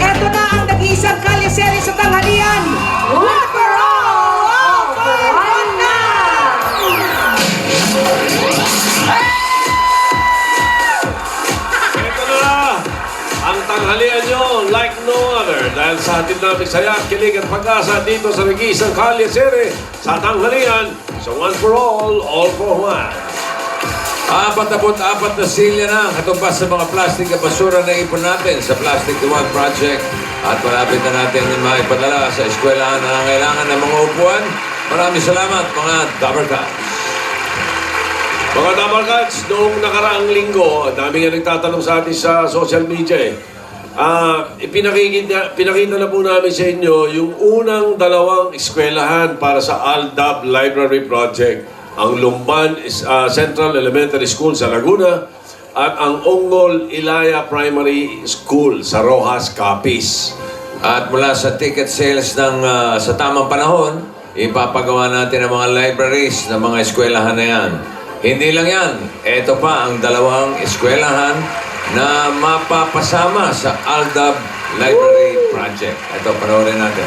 Eto na ang nag-iisang kalye-serye sa tanghalian. One for all, all for one na! Ito na ang tanghalian nyo like no other dahil sa atin namin saya, kilig at pag-asa dito sa nag-iisang kalye-serye sa tanghalian. So one for all for one. 44 na silya na katumbas sa mga plastic at basura na ipon natin sa Plastic to One Project. At malapit na natin yung maipadala sa eskwelahan na nangailangan ng mga upuan. Maraming salamat mga Dabarcats. Mga Dabarcats, noong nakaraang linggo, dami nga nagtatanong sa atin sa social media eh. Pinakita na po namin sa inyo yung unang dalawang eskwelahan para sa Aldab Library Project. Ang Lumban Central Elementary School sa Laguna at ang Ongol Ilaya Primary School sa Rojas, Capiz. At mula sa ticket sales ng sa tamang panahon, ipapagawa natin ang mga libraries ng mga eskwelahan na yan. Hindi lang yan, ito pa ang dalawang eskwelahan na mapapasama sa Aldab Library Project. Ito, panoorin natin.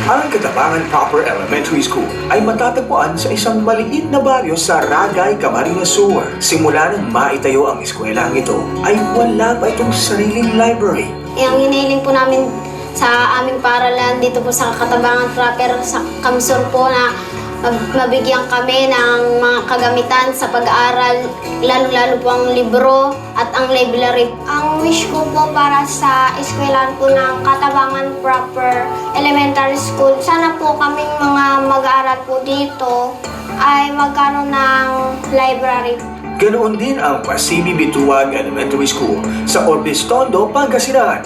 Ang Katabangan Proper Elementary School ay matatagpuan sa isang maliit na baryo sa Ragay, Camarines Sur. Simula nang maitayo ang eskwelahang ito, ay wala pa itong sariling library. Ang hinihiling po namin sa aming paaralan dito po sa Katabangan Proper sa Kamsur po na mabigyan kami ng mga kagamitan sa pag-aaral, lalo-lalo po ang libro at ang library. Ang wish ko po para sa eskwelahan po ng Katabangan Proper Elementary School, sana po kaming mga mag-aaral po dito ay magkaroon ng library. Ganoon din ang Pasibi Bituag Elementary School sa Orbistondo, Pangasinan.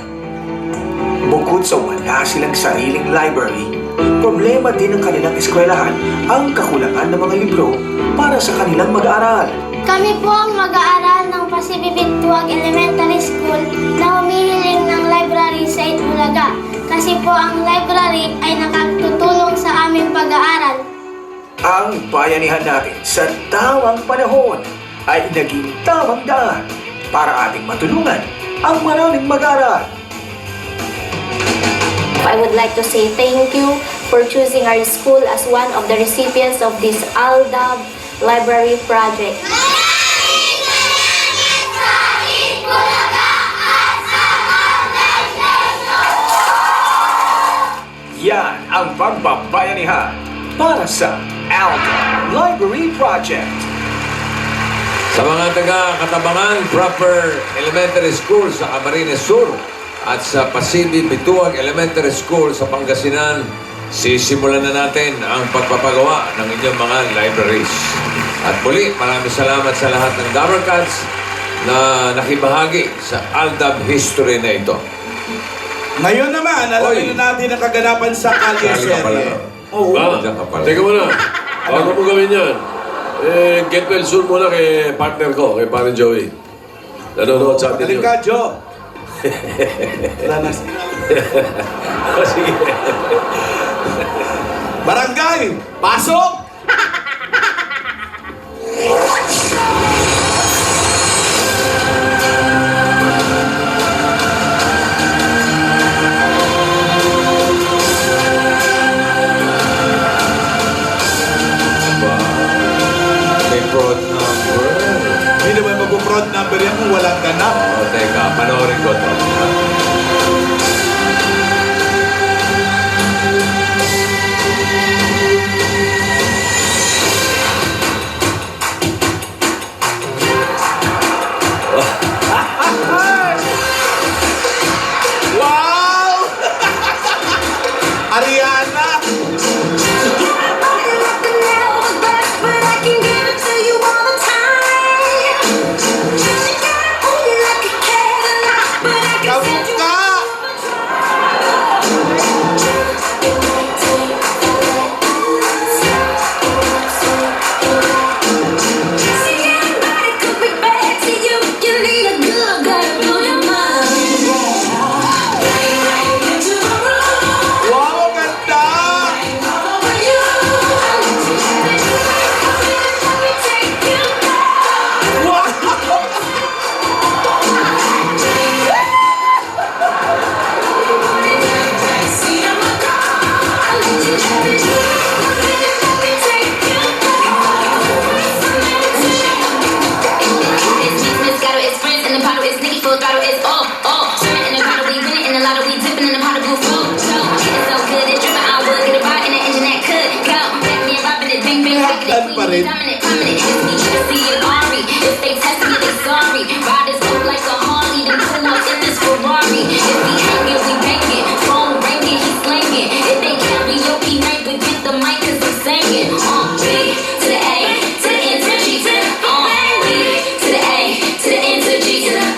Bukod sa wala silang sariling library, problema din ng kanilang eskwelahan ang kakulangan ng mga libro para sa kanilang mag-aaral. Kami po ang mag-aaral ng Pasibibituag Elementary School na humihiling ng library sa Itbulaga kasi po ang library ay nakatutulong sa aming pag-aaral. Ang bayanihan natin sa tamang panahon ay naging tamang daan para ating matulungan ang maraming mag-aaral. I would like to say thank you for choosing our school as one of the recipients of this Aldab Library Project. Yan ang pagbabayanihan para sa Aldab Library Project. Sa mga taga-Katabangan Proper Elementary School sa Camarines Sur at sa Pasibi Bituag Elementary School sa Pangasinan, sisimulan na natin ang pagpapagawa ng inyong mga libraries. At muli, maraming salamat sa lahat ng Dabarcats na nakibahagi sa Aldab history na ito. Ngayon naman, alamin na natin ang kaganapan sa kalye-serye. Oo. Diyan ka pala. Teka muna, bago mo gawin yan, get well soon muna kay partner ko, kay parang Joey. Nanonood sa atin Galing yun. ka, Joe. Sige. Barangay, pasok! May fraud number. Hindi naman mag-fraud number yan kung walang ganap. Teka, panoorin ko ito. Wow! Ariana! Kabuka! rin.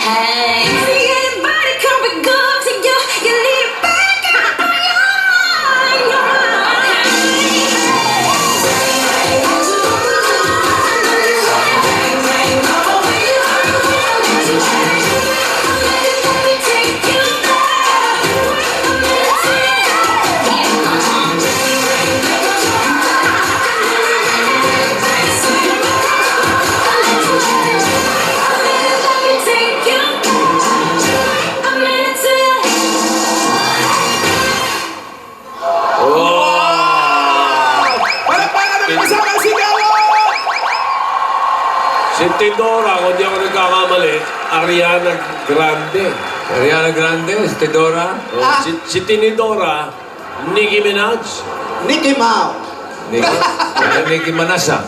Hey. Anybody coming good to you? You need it back up on Palakpakan naman kasama ang sigawan! Si Tidora, kung di ako nagkakamali, Ariana Grande. Ariana Grande, Estedora, Si Tinidora, Nicki Minaj. Mickey Mouse. Nicki Manasa.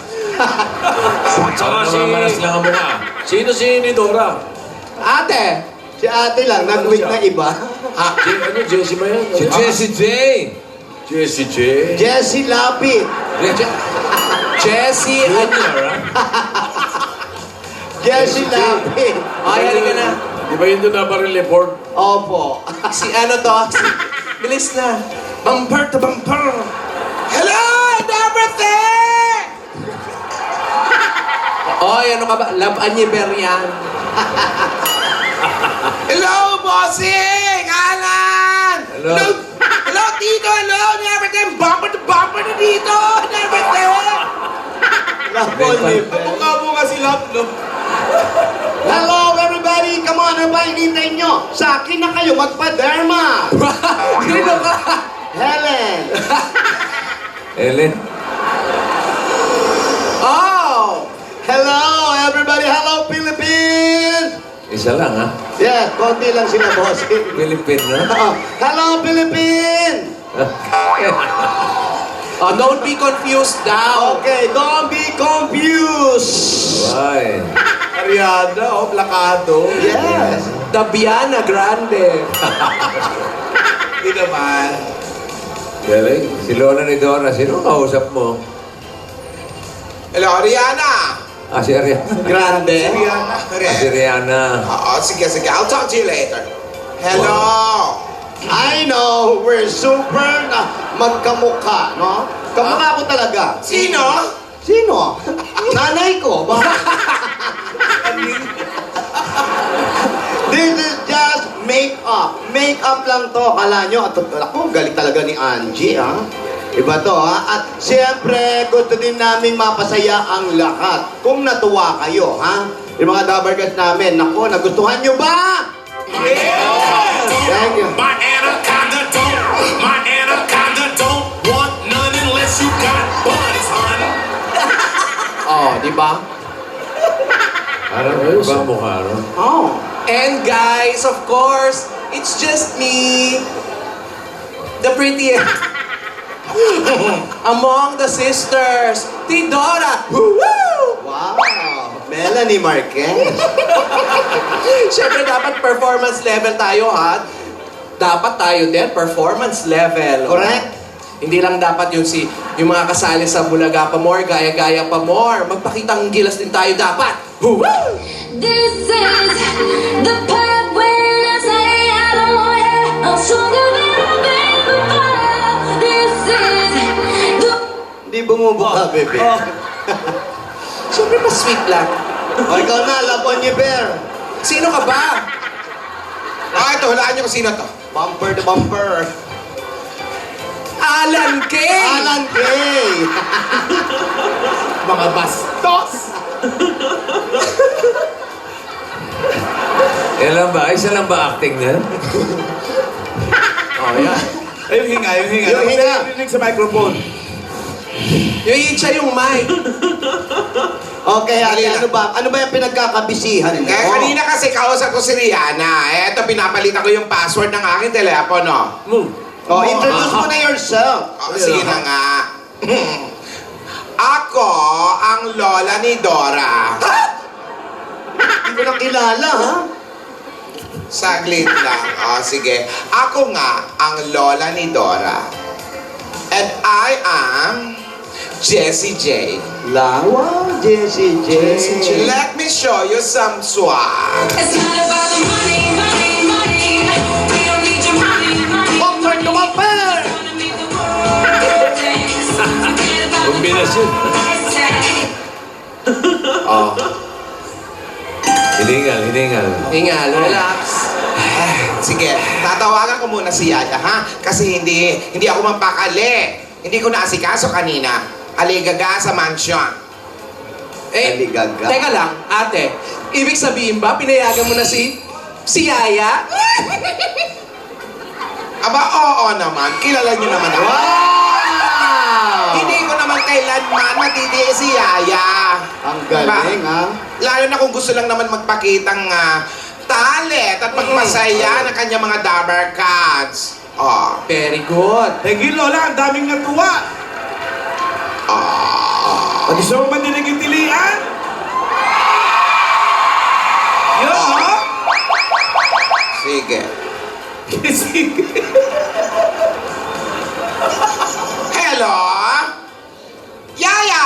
Saka Ano si... manas lang ang mukha? Sino si Nidora? Ate. Si ate lang, nag-wig na iba. Ano, Jessie ba yan? Si Jessie J. Jessie J. Jessie Lapid. Jessie Junior, ha? Jessie Lapid. Ay, halika na. Di ba yun doon na baril report? Opo. Si ano to? Bilis na. Bumper to bumper. Hello and everything! Oy, ano ka ba? Love Anniver yan. Hello, bossing! Alan! Hello. Hello, Tito! Hello and everything! Bumper to bumper na dito! And everything! Love Oliver. Mukha si Love, no? Hello, everybody! Come on, ano ba hinintay nyo? Sa akin na kayo magpa-derma! Sino ka? Helen! Ellen. Oh! Hello, everybody! Hello, Philippines! Isa lang, ha? Yeah, konti lang sila, bossing. Pilipino. Hello, Philippines! Oh, don't be confused daw. Okay, don't be confused! Ay. Ariana, oh, plakado. Yes. Dabiana Grande. Hindi naman. Galing. Si Lola ni Dora, sino ang kausap mo? Hello, Rihanna! Ah, si Ariana. Grande. Rihanna. Si Rihanna. Oo, sige. I'll talk to you later. Hello! I know, we're super na magkamukha, no? Kamukha ko talaga. Sino? Sino? Nanay ko. This is just make-up. Make-up lang to. Kala nyo, ako, galing talaga ni Angie, ha? Iba to, ha? At siyempre, gusto din namin mapasaya ang lahat. Kung natuwa kayo, ha? Yung mga dabargas namin, naku, nagustuhan nyo ba? Thank you. My anaconda don't want none unless you got buns, hon. Oh, di ba? Parang ano ba ang mukha, no? Oh. And guys, of course, it's just me. The prettiest. Among the sisters. Tidora. Woo-woo! Wow. Melanie Marquez. Siyempre, dapat performance level tayo, ha? Dapat tayo din, performance level. Correct. Hindi lang dapat yung mga kasali sa Bulaga pa more, gaya-gaya pa more. Magpakitang gilas din tayo dapat. Woo! This is the part when I say I don't want it. I'm stronger than I've been before. This is the Hindi bumubuka, bebe. Siyempre, mas sweet lang. O, ikaw na, Labon ni Bear. Sino ka ba? Ito, hulaan nyo kung sino to. Bumper to bumper. Alan Kay! Alan Kay. Mga bastos! Ilan ba? Isa lang ba acting niya? Oh, yan. Ay, yung hinga. Yung hinga. Rinig sa microphone. Yung siya yung mic. Okay, ate, Halina. ano ba yung pinagkakabisihan mo? Kanina kasi kausap ko si Rihanna. Eto, pinapalitan ko yung password ng aking telepono. Oh, introduce mo na yourself. Sige na nga. Ako ang lola ni Dora. Hindi ko na kilala, ha? Saglit lang. O, sige. Ako nga ang lola ni Dora. And I am Jessie J. Wow, Jessie J. Let me show you some swag. It's not about the money, money, money. We don't need your money, money. Bumper to bumper! Wanna make the world dance. Forget about the Kombinasyon. price tag. Hiningal. Hingal, relax. Sige, tatawagan ko muna si Yaya, ha? Kasi hindi ako mapakali. Hindi ko naasikaso kanina. Aligaga sa mansion. Aligaga. Teka lang, ate. Ibig sabihin ba, pinayagan mo na si Yaya? Aba, oo naman. Kilala niyo naman ako. Wow! Hindi ko naman kailanman matitiis si Yaya. Ang galing, ha? Lalo na kung gusto lang naman magpakitang talent at magpasaya ng kanyang mga dabber cats. Oh. Very good. Thank you, Lola. Ang daming natuwa. Pati sa mga mandinig yung tilian. Yun, ha? Sige. Sige. Hello? Yaya!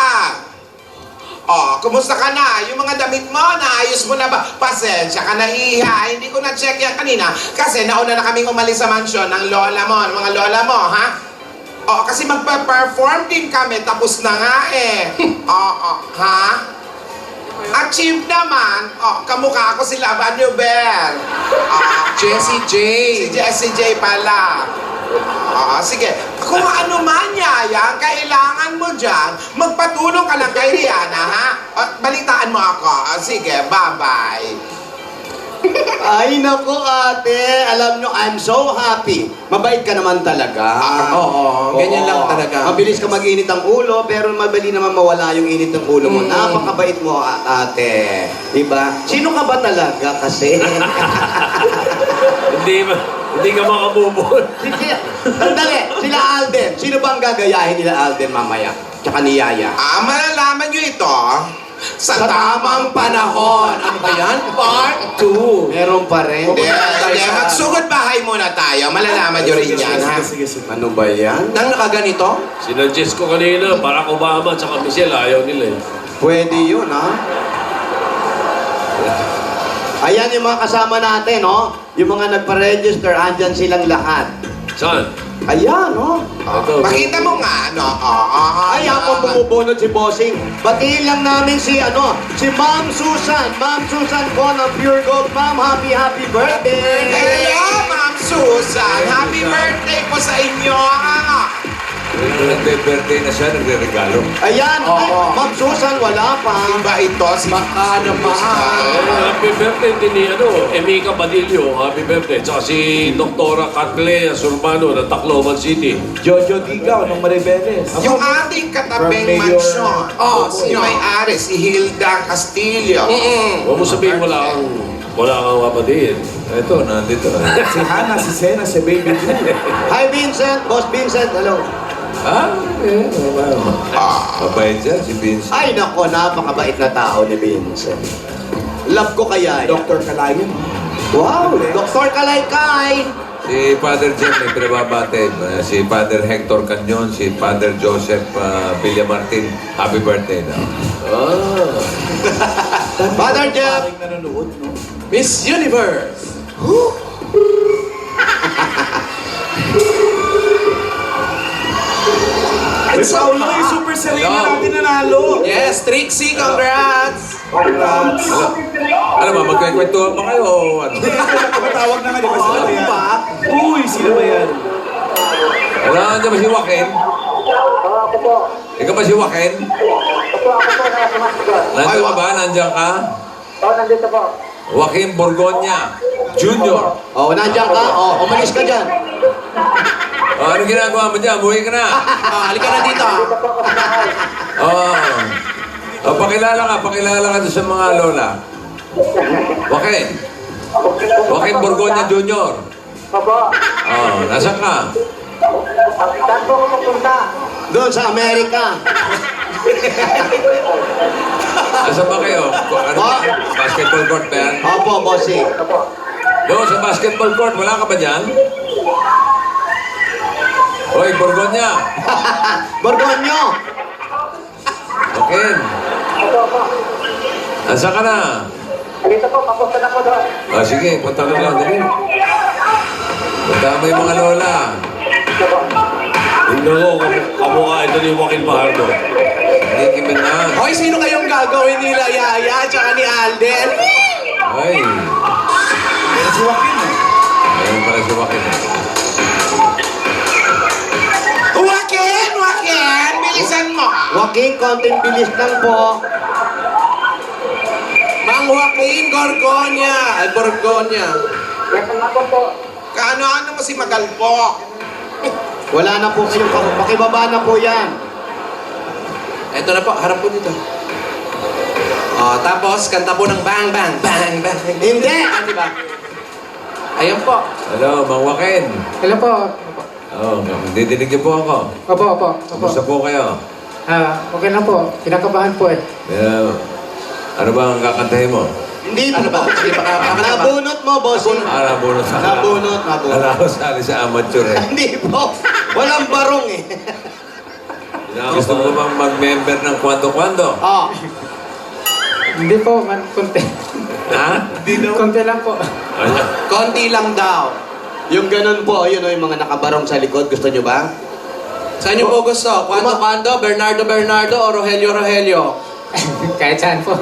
Oh, kumusta ka na? Yung mga damit mo, naayos mo na ba? Pasensya ka na, iha. Hindi ko na-check yan kanina kasi nauna na kaming umalis sa mansion ng lola mo, ng mga lola mo, ha? Oh, kasi magpa-perform din kami, tapos na nga eh. Oo, ha? Achieve naman. Oh, kamukha ako si Laban Nubel. Jessie J. Si Jessie J pala. Sige. Kung ano man, Yaya, ang kailangan mo dyan, magpatulong ka lang kay Rihanna, ha? Balitaan mo ako. Sige, bye-bye. Ay, naku, ate. Alam nyo, I'm so happy. Mabait ka naman talaga. Oo, ganyan lang talaga. Mabilis ka mag-init ang ulo, pero madali naman mawala yung init ng ulo mo. Napakabait mo, ate. Diba? Sino ka ba talaga kasi? Hindi ka makamubon. Sige, sandali. Sila Alden. Sino ba ang gagayahin nila Alden mamaya? Tsaka ni Yaya. Malalaman nyo ito sa tamang Panahon. Ano ba yan? Part 2. Meron pa rin. Hindi, magsugod bahay muna tayo. Malalaman nyo rin yan, ha? Ano ba yan? Nang nakaganito? Sinuggest ko kanina, Barack Obama at saka Michelle, ayaw nila eh. Pwede yun, ha? Ayan yung mga kasama natin, no? Yung mga nagpa-register, andyan silang lahat. Saan? Ayan, no? Ito. Pakita mo nga, no? Ay, ako bumubunod si Bossing. Batiin lang namin si Ma'am Susan. Ma'am Susan ko ng Pure Gold. Ma'am, happy birthday! Hello, Ma'am Susan! Happy birthday po sa inyo! Nagbe-birthday na siya, nagre-regalo. Ayan, Ma'am Susan, wala pa. Iba ito, si Baka naman. Happy birthday din ni Emika Badillo. Happy birthday. Tsaka si Doktora Katlea Surbano ng Tacloban City. Jojo Digaw ng Maribeles. Yung ating katabing mansyon. Yung may-ari, si Hilda Castillo. Huwag mo sabihin wala kang kapatid. Ito, nandito na. Si Hannah, si Sena, si Baby Drew. Hi, Vincent. Boss Vincent, hello. Mabait siya, si Vince. Ay, nako, napakabait na tao ni Vincent. Love ko kaya yan. Dr. Kalayan. Wow, Dr. Kalaykay. Si Father Jeff may pinababate. Si Father Hector Canyon, si Father Joseph Villamartin. Happy birthday na. Father Jeff. Maraming nanonood, no? Miss Universe. Ay, Paulo, yung Super Serena natin nanalo. Yes, Trixie, congrats. Alam mo, magkikwentuhan pa kayo o ano? Kapatawag na nga, di ba sila ba yan? Uy, sino ba yan? Wala, nandiyan ba si Joaquin? Ikaw ba si Joaquin? Nandiyan ka ba? Nandiyan ka? Oo, nandito po. Joaquin Borgoña Jr. Oh, nandiyan ka? Oh, umalis ka dyan. Ano ginagawa mo dyan? Buhay ka na. Halika na dito. Pakilala ka doon sa mga lola. Joaquin Borgoña Jr. Opo. Nasaan ka? Saan po ako pupunta? Doon sa Amerika. Asa ba kayo? Ano, basketball court ba yan? Opo, bossing. Doon sa basketball court, wala ka ba dyan? Hoy, Borgonya! Borgonyo! Joaquin! Asa ka na? Dito po, papunta na po doon. Sige, punta na lang. Dali. Punta mo yung mga lola. Hindi ko, kamukha ito ni Joaquin Fajardo. Hindi, kimin na. Hoy, sino kayong gagawin nila, Yaya, tsaka ni Alden? Ay. Yan si Joaquin. Ayun pala si Joaquin. Joaquin! Bilisan mo! Joaquin, konting bilis lang po. Mang Joaquin Gorgonya. Ay, Borgonya. Yes, ako po. Kaano-ano mo si Magalpo? Wala na po kayong pakibaba na po yan. Eto na po, harap po dito. Tapos, kanta po ng bang, bang, bang, bang. Hindi! Di ba? Ayan po. Hello, Mang Joaquin. Hello po. Oo, didinig niyo po ako. Opo. Kumusta po kayo? Okay na po. Kinakabahan po eh. Ano ba ang kakantahin mo? Hindi Ano ba? Hindi pa kakanta ba? Nabunot mo, bossing. Nabunot sa Nabunot. Wala ko sali sa amateur eh. Hindi po. Walang barong eh. Gusto mo bang mag-member ng kwando-kwando? Oh. Hindi po, man, konti. Ha? Konti lang po. Ano? Konti lang daw. Yung ganun po, yun o yung mga nakabarong sa likod. Gusto nyo ba? Saan niyo po gusto? Kwando-kwando, Bernardo, o Rogelio? Kahit saan po.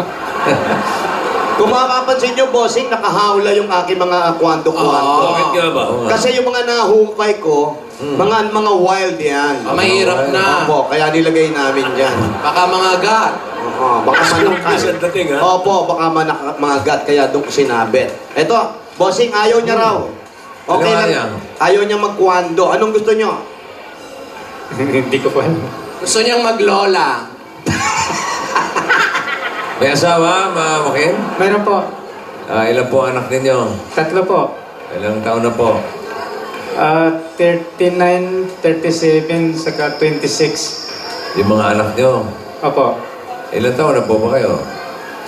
Kung makapansin nyo, bossing, nakahawla yung aking mga kwando-kwando. Bakit nga ba? Oo nga. Kasi yung mga nahukay ko, mga wild yan. Mahirap na. Opo, kaya nilagay namin dyan. Baka mga gat. Oo, baka manakat. Isang dating, ha? Opo, baka managat, kaya doon ko sinabit. Eto, bossing, ayaw niya raw. Okay Ano lang. yan? Ayaw niya magkwando. Anong gusto nyo? Hindi ko po alam. Gusto niyang maglola. May asawa, Ma Joaquin? Meron po. Ilan po anak ninyo? 3 po. Ilang taon na po? 39, 37, saka 26. Yung mga anak nyo? Opo. Ilang taon na po ba kayo?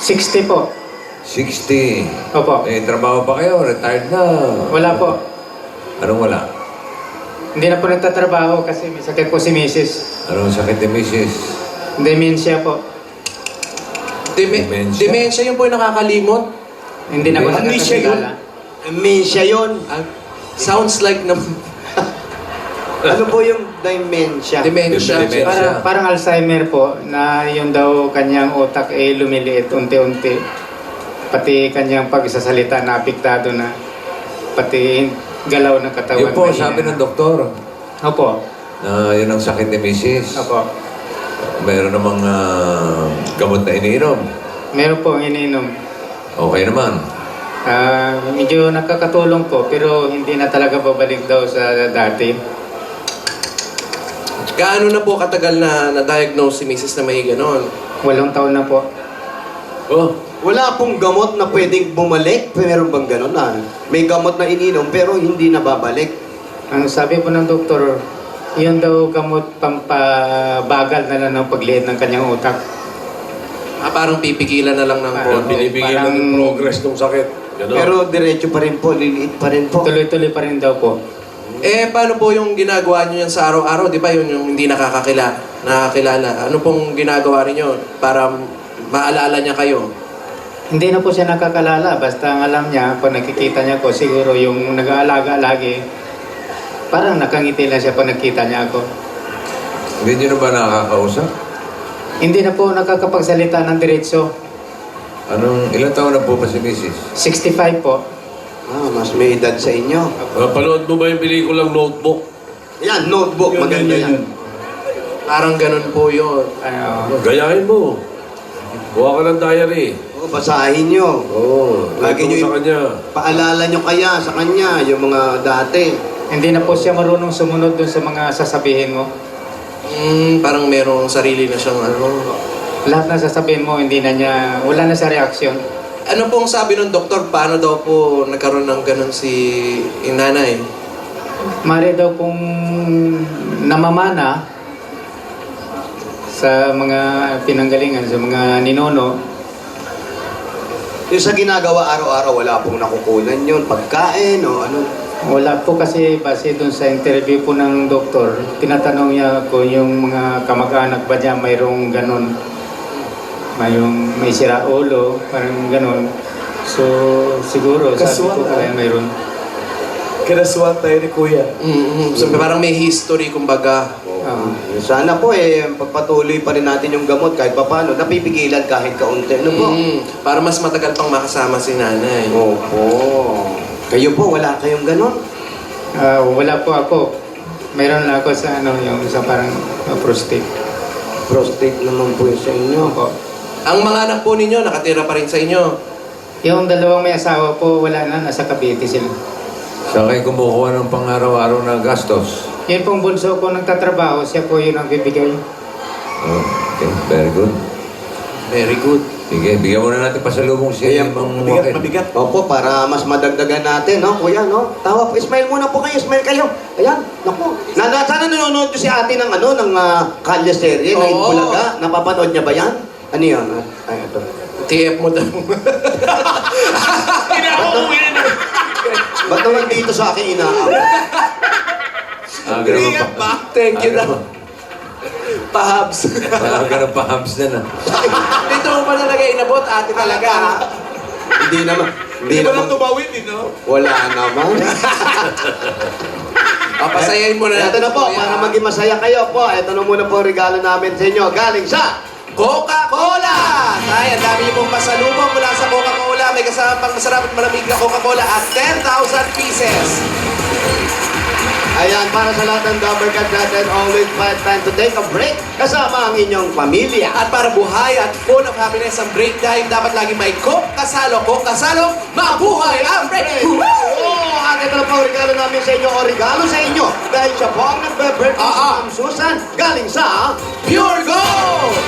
60 po. 60. Opo. May trabaho pa kayo? Retired na? Wala po. Anong wala? Hindi na po nagtatrabaho kasi may sakit po si Mrs. Anong sakit ni Mrs.? Dementia po. Dementia? Dementia yung po yung nakakalimot. Hindi na po Amnesia yun. nakakakilala. Amnesia yun. Sounds like Ano po yung dementia? dementia. Dementia. Parang Alzheimer po na yung daw kanyang utak lumiliit unti-unti. Pati kanyang pagsasalita na apektado na. Pati galaw ng katawan. Yun po, mahina. sabi ng doktor, Opo. na yun ang sakit ni Mrs. Opo. Mayroon namang gamot na iniinom. Meron po ang iniinom. Okay naman. Medyo nakakatulong po pero hindi na talaga babalik daw sa dati. Gaano na po katagal na na-diagnose si Mrs. na may ganon? 8 taon na po. Oh, Wala pong gamot na pwedeng bumalik. Meron bang ganun na? May gamot na ininom pero hindi na babalik. Ang sabi po ng doktor, yun daw gamot pampabagal na lang ng pagliit ng kanyang utak. Parang pipigilan na lang ng Parang- konti. pinipigil Parang- ng progress ng sakit. Gano'n. Pero diretso pa rin po, liliit pa rin po. Tuloy-tuloy pa rin daw po. Paano po yung ginagawa niyo yan sa araw-araw? Di ba yun yung hindi nakakakilala? Ano pong ginagawa niyo para maalala niya kayo? Hindi na po siya nakakalala. Basta ang alam niya, pag nakikita niya ko, siguro yung nag-aalaga lagi, parang nakangiti lang siya pag nakita niya ako. Hindi nyo na ba nakakausap? Hindi na po nakakapagsalita ng diretso. Ilang taon na po ba si Mrs.? 65 po. Mas may edad sa inyo. Panood mo ba yung pelikulang Notebook? Yan, notebook. Maganda yan. Parang ganun po yun. Gayahin mo. Buha ka ng diary. Basahin nyo. Oo. Lagi Lagi nyo sa kanya. Paalala nyo kaya sa kanya, yung mga dati. Hindi na po siya marunong sumunod dun sa mga sasabihin mo. Parang merong sarili na siyang Lahat na sasabihin mo, hindi na niya, wala na sa reaksyon. Ano pong sabi ng doktor? Paano daw po nagkaroon ng ganun si nanay? Mari daw kung namamana sa mga pinanggalingan, sa mga ninono. Yung sa ginagawa araw-araw, wala pong nakukunan yun, pagkain o ano. Wala po kasi base dun sa interview po ng doktor, tinatanong niya kung yung mga kamag-anak ba niya mayroong ganon, may sira ulo, parang ganon. So siguro sabi ko kaya mayroon. Kinaswat tayo ni Kuya. So parang may history, kumbaga. Sana po pagpatuloy pa rin natin yung gamot kahit papaano, napipigilan kahit kaunti. Ano po? Para mas matagal pang makasama si nanay. Opo. Kayo po, wala kayong ganon? Wala po ako. Mayroon na ako sa yung sa parang prostate. Prostate naman po yun sa inyo. Opo. Ang mga anak po ninyo, nakatira pa rin sa inyo. Yung dalawang may asawa po, wala na, nasa Cavite sila. Saan kayo kumukuha ng pang-araw-araw na gastos? Yun pong bunso ko nagtatrabaho, siya po yun ang bibigay. Oh, okay, very good. Very good. Sige, bigyan muna natin pasalubong siya yung Mabigat. Opo, para mas madagdagan natin, no? Kuya, no? Tawa po. Smile muna po kayo. Smile kayo. Ayan. Naku. Sana nanonood si ate ng ng Kalye Serye na Oo. Bulaga. Napapanood niya ba yan? Ano yan? Ay, ito. TF mo daw. Ba't naman dito sa akin inaawat? ganun pa. Thank you daw. Pahabs. Ganun pa hams na na. Dito mo pa talaga inabot, ate talaga. Ha? Hindi naman. Hindi naman. tumawid, no? Wala naman. Pasayahin mo na Ito natin. na po, Kuya. para maging masaya kayo po. Ito na muna po ang regalo namin sa inyo. Galing sa Coca-Cola! Tay, ang dami niyo pong pasalubong mula sa Coca-Cola. May kasama pang masarap at malamig na Coca-Cola at 10,000 pieces. Ayan, para sa lahat ng Dabber Cats natin, always find time to take a break kasama ang inyong pamilya. At para buhay at full of happiness ang break time, dapat lagi may Coke kasalo. Coke kasalo, mabuhay ang break! Oh, at ito na po ang regalo namin sa inyo, o regalo sa inyo. Dahil siya po ang nagbe-birthday si Ma'am Susan, galing sa Pure Gold!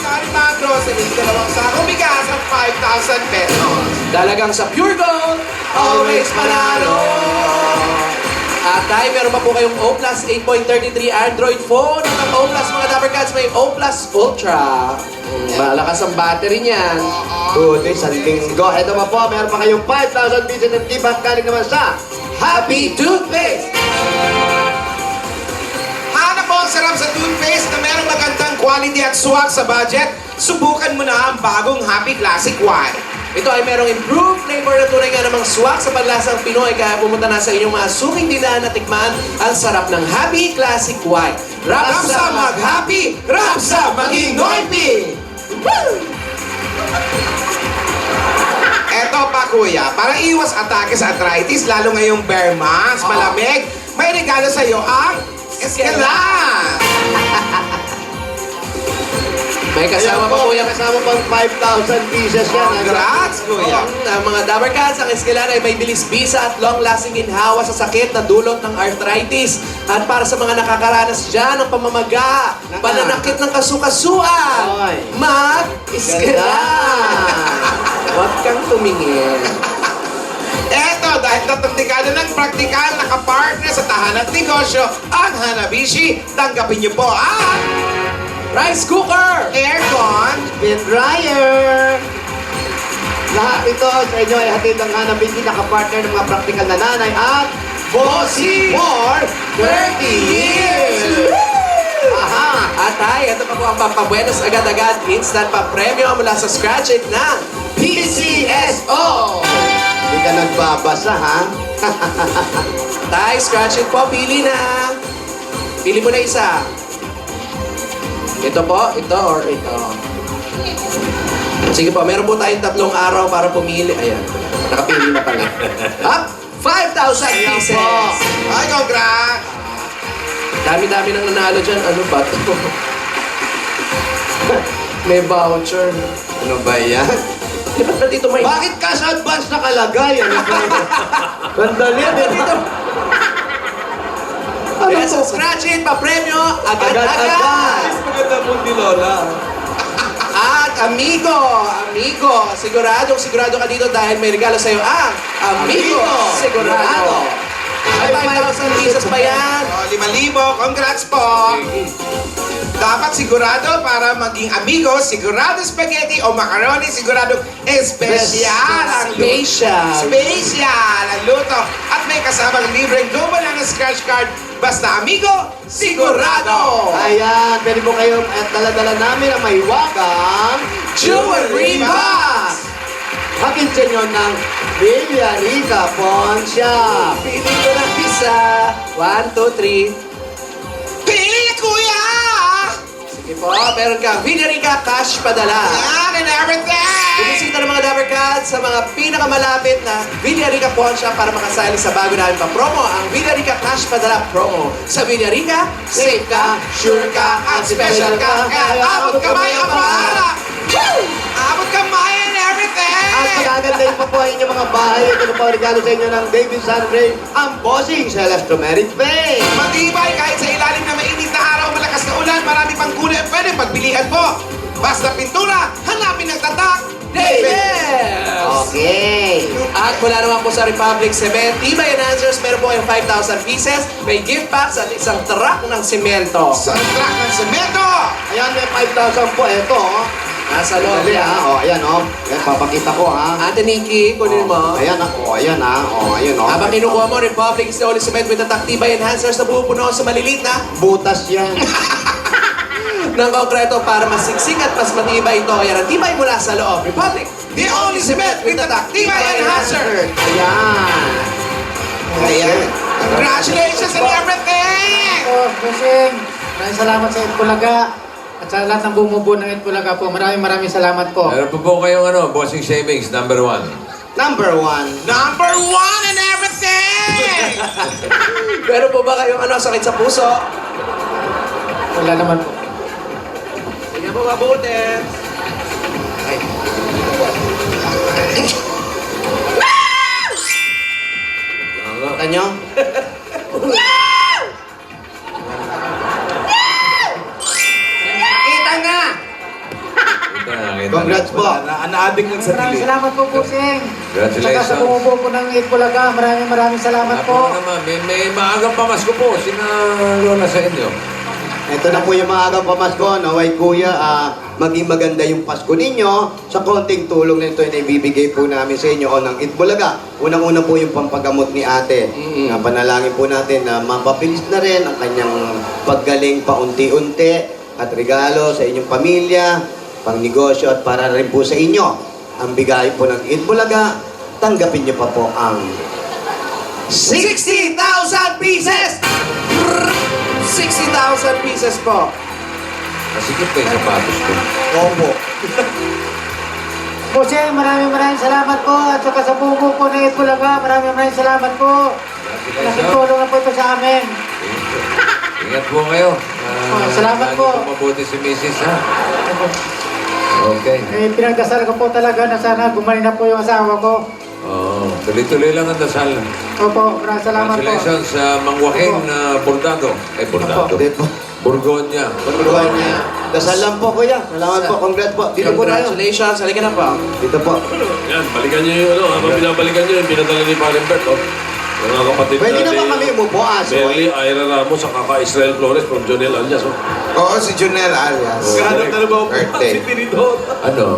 Sari mga groceries, dalawang sakong bigas at 5,000 pesos. Dalagang sa Pure Gold, always panalo! At tayo, meron pa po kayong O Plus 8.33 Android phone. At ang O Plus, mga Dapper Cats, may O Plus Ultra. Malakas ang battery niyan. Good days and linggo. Ito pa po, meron pa kayong 5,000 pieces ng gift at galing naman sa Happy Toothpaste! Hanap mo ang sarap sa toothpaste na merong magandang quality at swag sa budget? Subukan mo na ang bagong Happy Classic White. Ito ay merong improved flavor na tunay nga namang swak sa panlasang Pinoy. Kaya pumunta na sa inyong mga suking tindahan at tikman ang sarap ng Happy Classic White. Rap sa mag-happy, rap sa maging noipy! Eto pa kuya, para iwas atake sa arthritis, lalo ngayong bare months, malamig, may regalo sa'yo ang Escalan! May kasama pa po yung kasama pang 5,000 pieces yan. Congrats kuya! Ang mga Dabber Cats, ang Escalan ay may bilis bisa at long-lasting ginhawa sa sakit na dulot ng arthritis. At para sa mga nakakaranas dyan ng pamamaga, pananakit ng kasukasuan, Oy. mag-Escalan! Huwag kang tumingin. Eto, dahil tatlong dekada ng praktikal na kapartner sa tahanan at negosyo, ang Hanabishi, tanggapin niyo po ang Rice cooker! aircon, Spin dryer! Lahat ito sa inyo ay hatid ng Hanabishi na kapartner ng mga praktikal na nanay at Bossy for 30 years! Aha! At ay, ito pa po ang pampabuenos agad-agad instant pa-premyo mula sa Scratch It ng PCSO! Hindi ka nagbabasa, ha? Tay, Scratch It po, pili na! Pili mo na isa. Ito po, ito, or ito. Sige po, meron po tayong 3 araw para pumili. Ayan, nakapili na pala. Up! 5,000 pieces! ay congrats! Dami-dami nang nanalo dyan. Ano ba ito? May voucher. Ano ba yan? Di ba't ba dito may... Bakit cash advance nakalagay? Ano ba yan? Sandali, Dito. Kaya sa Scratch It, pa-premyo, agad-agad! Agad-agad. Maganda po ni Lola. At amigo, sigurado ka dito dahil may regalo sa'yo ang Amigo Sigurado. Ay, 5,000 pieces pa yan. O, 5,000, congrats po! Dapat Dapat sigurado para maging amigo, sigurado spaghetti o macaroni, sigurado espesyal ang luto. Special ang luto. At may kasamang libreng Go Banana Scratch Card. Basta amigo, sigurado! Ayan, pwede po kayo at dala-dala namin ang may wagang Jewelry Box! Hakit sa inyo ng Villarica Pawn Shop. Pili ko ng isa. 1, 2, 3. Pili, kuya! Sige po, meron kang Villarica Cash Padala. Yan and everything! Bumisita ng mga Dapper Cats sa mga pinakamalapit na Villarica Pawn Shop para makasali sa bago namin pa-promo, ang Villarica Cash Padala Promo. Sa Villarica, safe ka, sure ka, at special ka. Kaya abot kamay ang pahala! Abot kamay and everything! At pag-agandahin pa po ang inyong mga bahay. Ito po ang regalo sa inyo ng David Sunray, ang bossing sa Elastomeric Bay. Matibay kahit sa ilalim na mainit na araw, malakas na ulan, marami pang kulay pwede pagbilihan po. Basta pintura, hanapin ang tatak. David! Okay. At mula naman po sa Republic Cement, Tibay Enhancers, meron po kayong 5,000 pieces. May gift packs at isang truck ng semento. Sa truck ng semento! Ayan, may 5,000 po. Ito, Nasa loob Dali, yan. ayan, Ayan, papakita ko, ha. Ate Nikki, kunin mo. Ayan, ayan, ayun, Habang kinukuha mo, Republic is the only cement with the Tibay Enhancers na pupuno sa maliliit na Butas yan. ng konkreto para mas siksik at mas matibay ito. Yan ang tibay mula sa loob. Republic, The only cement with the Tibay Enhancer! Ayan. Ayan. Congratulations and everything! Oh, Bossing, maraming salamat sa Itbulaga. At sa lahat ng bumubuo ng Itbulaga po, maraming salamat po. Meron pa po kayong bossing savings, number 1. Number 1. Number 1 and everything! Pero po ba kayong sakit sa puso? Wala naman po. Sige po, mabuti. Kita nyo? Kita nga! Congrats po. Na-addict lang sa Maraming salamat po, Bossing. Congratulations. Saka sa bumubuo po ng Itbulaga, maraming salamat po. naman, may maagang pamasko po, sina Lola sa inyo. Ito na po yung maagang pamasko, naway kuya, maging maganda yung Pasko ninyo. Sa konting tulong nito na ibibigay po namin sa inyo o ng Itbulaga. Unang-una po yung pampagamot ni ate. Panalangin po natin na mapabilis na rin ang kanyang paggaling paunti-unti at regalo sa inyong pamilya, pang negosyo at para rin po sa inyo. Ang bigay po ng Itbulaga, tanggapin niyo pa po ang 60,000 pieces! 60,000 pieces po. Masikip pa yung sapatos ko. combo. Bossing, maraming salamat po. At saka sa bumubuo po ng Itbulaga, maraming salamat po. Malaking tulong na po ito sa amin. Ingat po kayo. salamat po. Lagi mabuti si Mrs. ha. Okay. Pinagdasal ko po talaga na sana gumaling na po yung asawa ko. Tuloy-tuloy lang ang dasal. Opo, maraming salamat po. Congratulations sa Mang Joaquin Bordado. Bordado. Dito po. Burgonya. Pagkakuhan niya. Dasal lang po, kuya. Salamat po. Congrats po. Dito po tayo. Congratulations. Halika na po. Dito po. Yan, balikan nyo yung habang binabalikan nyo yung pinadala ni Paring Bert, yung mga kapatid Pwede natin, naman kami umupo, Merly, Ira Ramos, at kaka Israel Flores from Jonel Alias. Oo, si Junel alias. Ganap na ba Birthday. si Tinidor?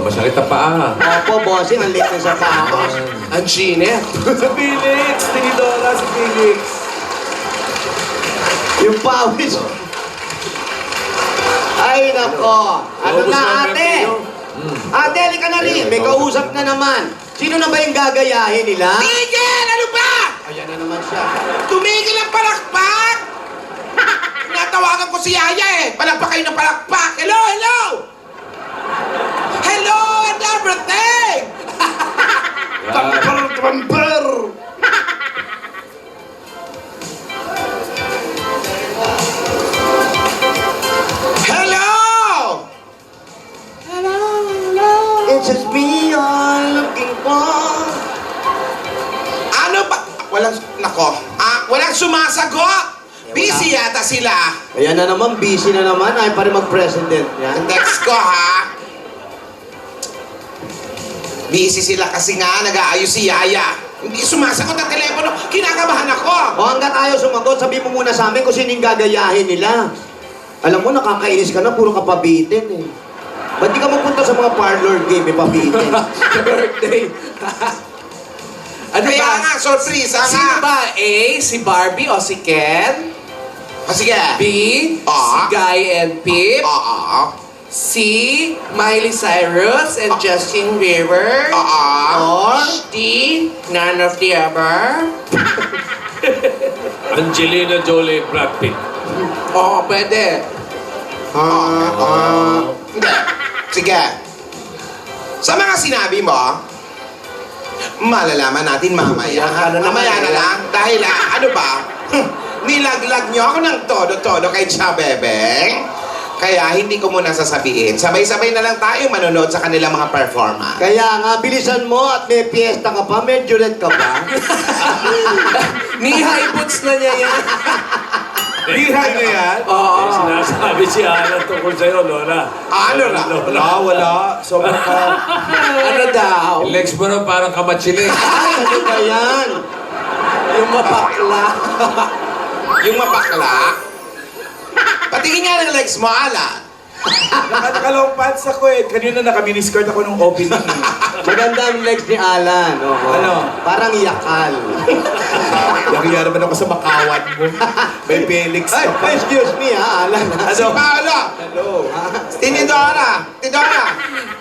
Masakit na paa. Opo, bossing. Ang late na sa patos. Ang Gine. Si Felix, Tinidora, si Felix. Yung pawis. Ay, nako. Ano Naubos na, ang ate? birthday nyo? Ate, halika na rin. May kausap na naman. Sino na ba yung gagayahin nila? Tigil! Ano ba? Ayan na naman siya. Tumigil ang palakpak! Natawagan ko si Yaya Palakpak kayo ng palakpak! Hello, hello! Hello and everything! Tamper! Hello! It's just me you're looking for. Ano ba? Walang sumasagot! Busy yata sila. Ayan na naman, busy na naman. Ay pa rin mag-president. Yan. Text ko, ha? Busy sila kasi nga, nag-aayos si Yaya. Hindi sumasagot ang telepono. Kinakabahan ako. O hanggat ayaw sumagot, sabi mo muna sa amin kung sino yung gagayahin nila. Alam mo, nakakainis ka na, puro ka pabitin eh. Ba't di ka magpunta sa mga parlor game, may pabitin? Birthday. Ano Kaya ba? nga, surprise nga. Sino ba? A, si Barbie o si Ken? Sige. B, si Guy and Pip? Oo. C, Miley Cyrus and Justin Bieber? Oo. Or D, none of the above? Angelina Jolie, Brad Pitt. Oo, pwede. Hindi. Sige. Sa mga sinabi mo, malalaman natin mamaya. Mamaya na lang. Dahil ano ba? Nilaglag niyo ako ng todo-todo kay Chabebe. Kaya hindi ko muna sasabihin. Sabay-sabay na lang tayo manonood sa kanilang mga performance. Kaya nga, bilisan mo at may piyesta ka pa, may julet ka pa. Ni-high boots na niya yan. Lihay na yan? Oo. Sinasabi si Alan tungkol sa'yo, Lola. Ano na? Wala. Sobrang ka. Ano daw? Legs mo na parang kamatsiling. Ano ba yan? Yung mapakla. Yung mapakla. Patingin nga ng legs mo, Alan. Nakakalong pants ako eh. Kanina naka-miniskirt ako nung opening. Maganda ang legs ni Alan. Oo. Ano? Parang yakal. Yari naman ako sa makawan mo. May Felix Ay, ka pa. excuse me ha, Alan. Si Paolo. Hello. Tinidora.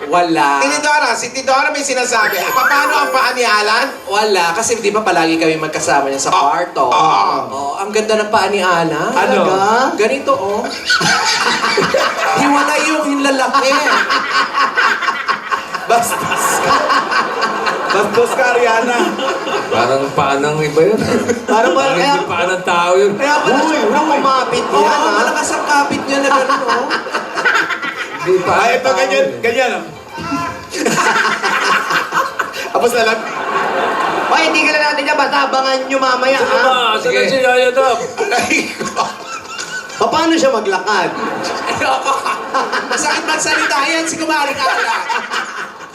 Wala. Tinidora. Si Tidora may sinasabi. Paano ang paa ni Alan? Wala. Kasi di ba palagi kami magkasama niya sa kwarto? Oo. Ang ganda ng paa ni Ana. Ano? Ganito, oh. Hiwalay yung lalaki. Bastos ka. Bastos ka, Ariana. Parang paanang iba yun. Parang ba, Parang kaya, hindi paanang tao yun. Kaya pala sobrang kumapit Oo, yan ha. malakas ang kapit niya na gano'n, oh. Hindi paanang Ito, tao ganyan. yun. Ganyan. Tapos na lang. Ay, hindi ka na natin yan. Basta abangan nyo mamaya ha. Saan na si Yaya Dab? Paano siya maglakad? Masakit magsalita yan si Kumaring Ala.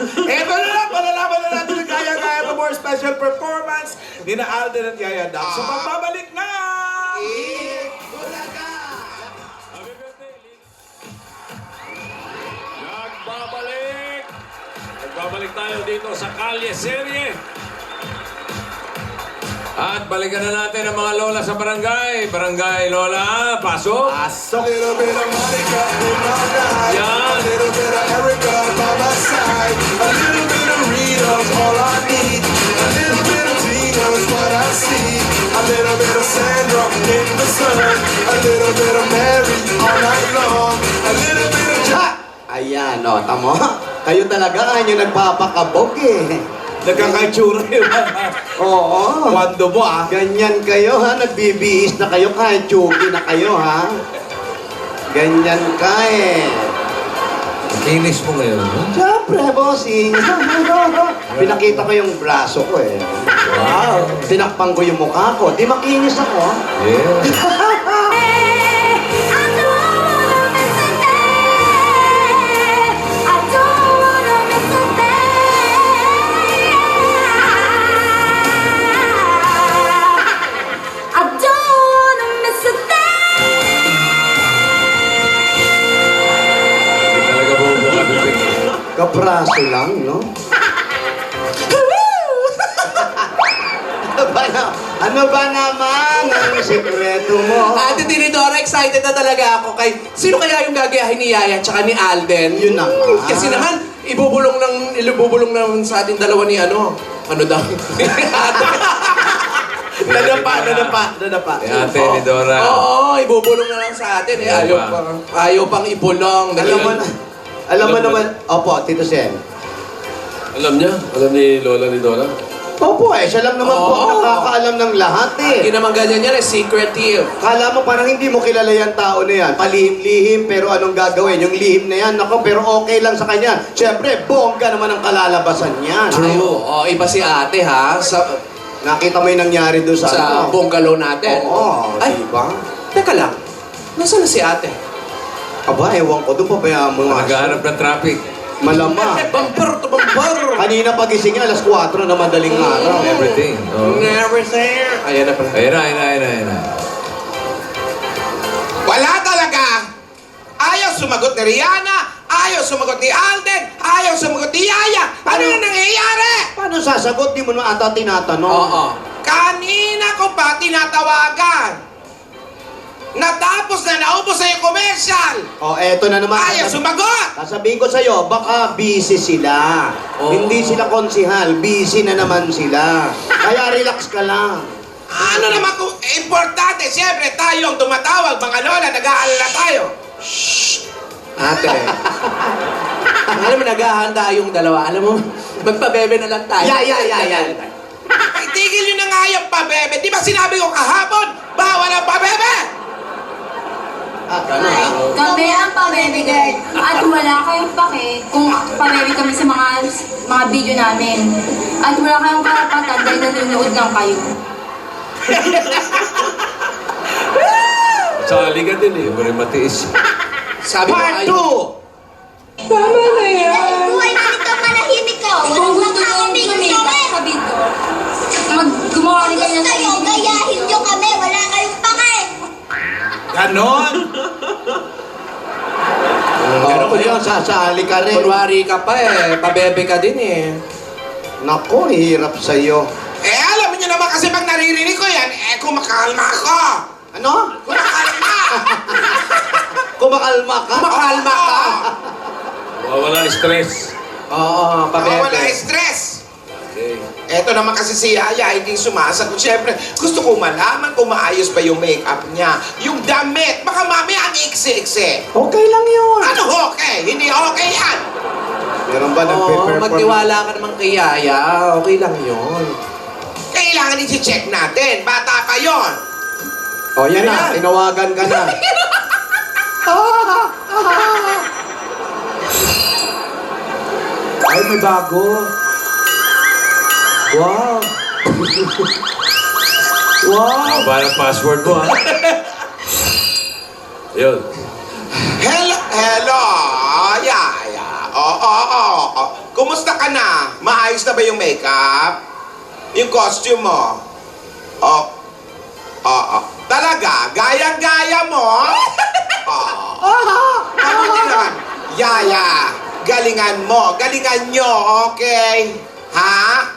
Eto na lang, malalaman na natin yung gaya-gaya pa more special performance ni na Alden at Yaya Dab. So, magbabalik na! Nagbabalik tayo dito sa Kalye Serye. At balikan na natin ang mga lola sa barangay. Barangay Lola, pasok. Pasok! Yan. Ha! Ayan, o, tamo. Kayo talaga yung nagpapakabog eh. Nagkakaitsura yun. Oo. Kwando mo Ganyan kayo ha, nagbibihis na kayo kahit chugi na kayo ha. Ganyan ka eh. Kinis mo ngayon. no? Siyempre, bossing. Pinakita ko yung braso ko eh. Wow! Tinakpan ko yung mukha ko. Di makinis ako. Yeah. Hindi talaga bubuka bibig. Kapraso lang, no? Ano ba naman ang sikreto mo? Ate Tinidora, excited na talaga ako kay... Sino kaya yung gagayahin ni Yaya tsaka ni Alden? Yun na nga. Kasi naman, ibubulong ng sa ating dalawa ni ano? Ano daw? Nadapa. Si Ate ni Dora. Oo, ibubulong na lang sa atin. Eh, ayaw pang ibulong. Alam mo naman, opo, Tito Sen. Alam niya? Alam ni Lola ni Dora? Opo eh, siya lang naman po ang nakakaalam ng lahat eh. Hindi naman ganyan yan, secretive. Kala mo parang hindi mo kilala yung tao na yan. Palihim-lihim, pero anong gagawin? Yung lihim na yan, nako, pero okay lang sa kanya. Siyempre, bongga naman ang kalalabasan niyan. Ay, oo, iba si ate ha. Nakita mo yung nangyari doon sa Sa bungalow natin. Oo, Ay, diba? teka lang. Nasaan na si ate? Aba, ewan ko, doon pa ba yung mga... Naghahanap ng traffic. Malama. Bumper to bumper! Kanina pagising niya, alas 4 na madaling araw. Everything. Oh. Never there. Ayan na pala. Ayan na. Wala talaga. sumagot ni Rihanna, ayaw sumagot ni Alden, ayaw sumagot ni Yaya. Ano na nangyayari? Paano sasagot? Di mo na ata tinatanong. Oo. Kanina ko pa tinatawagan. Natapos na, naubos na yung commercial. Eto na naman. Ayaw sumagot. Sasabihin ko sa'yo, baka busy sila. Hindi sila konsihal, busy na naman sila. Kaya relax ka lang. Ano naman kung importante, siyempre tayo ang tumatawag, mga lola, nag-aalala tayo. Ate. Alam mo, naghahanda yung dalawa. Alam mo, magpabebe na lang tayo. Itigil nyo na nga yung pabebe. Di ba sinabi ko kahapon, bawal ang pabebe? Kami ang pabebe at wala kayong pake kung pabebe kami sa mga video namin. At wala kayong karapatan dahil nanonood lang kayo. Sali ka din eh. Bari matiis. Sabi ko Part kayo. 2! Tama na yan! Buhay na ito, manahimik ka. Kung gusto nyo sumikat sa video, gumawa rin kayo ng sarili. Gayahin nyo kami, wala kayong pake. Ganon! Pero kung yun, sasali ka rin. Kunwari ka pa eh. Pabebe ka din eh. Naku, hirap sa'yo. Alam niyo naman kasi pag naririnig ko yan, kumakalma ako. Ano? Kumakalma! Kumakalma ka? Kumakalma ka? Wala stress. Oo, pabebe. Wala stress. Okay. Eto naman kasi si Yaya, hindi sumasagot. Siyempre, gusto ko malaman kung maayos ba yung makeup niya. Yung damit, baka mamaya ang iksi-iksi. Okay lang yun. Ano okay? Hindi okay yan. Meron ba Oo, nagpe-perform? magtiwala ka naman kay Yaya. Okay lang yun. Kailangan i-check natin. Bata pa yon. Yan na, tinawagan ka na. Ay, may bago. Wow. Wow. Haba ng password mo, ha? Yun. Hello, Yaya. Oo. Kumusta ka na? Maayos na ba yung makeup? Yung costume mo? Oo. Talaga? Gayang-gaya mo? Oo. Mabuti naman. Yaya, galingan mo. Galingan nyo, okay? Ha?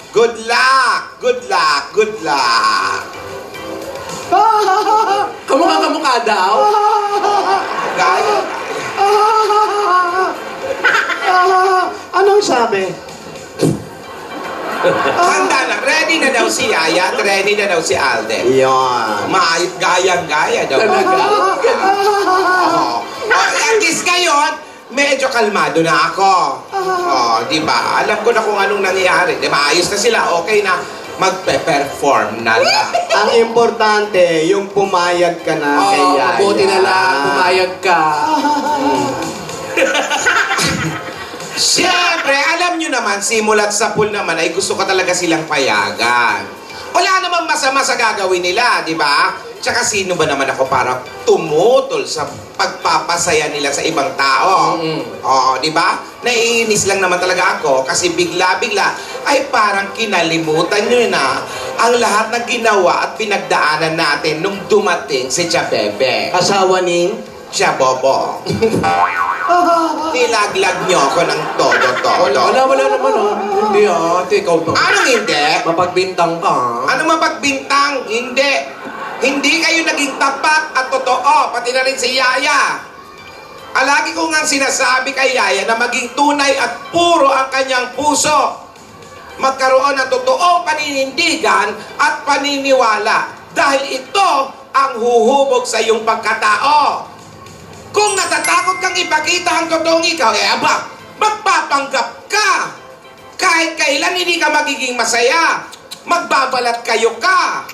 Good luck. Good luck. Good luck. Kamukha daw. Gaya. Anong sabi? Handa na. Ready na daw si Yaya at ready na daw si Alden. Yan. Maayos gayang-gaya daw. Talaga? Oo. At least ngayon, medyo kalmado na ako. Di ba? Alam ko na kung anong nangyayari. Di ba? Ayos na sila. Okay na. Magpe-perform na lang. Ang importante, yung pumayag ka na kay Yaya. Buti na lang, pumayag ka. Siyempre, alam nyo naman, simulat sa pool naman ay gusto ko talaga silang payagan. Wala namang masama sa gagawin nila, di ba? Tsaka sino ba naman ako para tumutol sa pagpapasaya nila sa ibang tao? Oo, di ba? Naiinis lang naman talaga ako kasi bigla-bigla ay parang kinalimutan nyo na ang lahat ng ginawa at pinagdaanan natin nung dumating si Chabebe. Asawa ni? Chabobo. Nilaglag nyo ako ng todo-todo. Wala naman oh. Hindi ate, ikaw to. Anong hindi? Mapagbintang ka. Ano mapagbintang? Hindi. Hindi kayo naging tapat at totoo, pati na rin si Yaya. Alagi ko nga sinasabi kay Yaya na maging tunay at puro ang kanyang puso. Magkaroon ng totoong paninindigan at paniniwala. Dahil ito ang huhubog sa iyong pagkatao. Kung natatakot kang ipakita ang totoong ikaw, magpapanggap ka. Kahit kailan hindi ka magiging masaya, magbabalat kayo ka.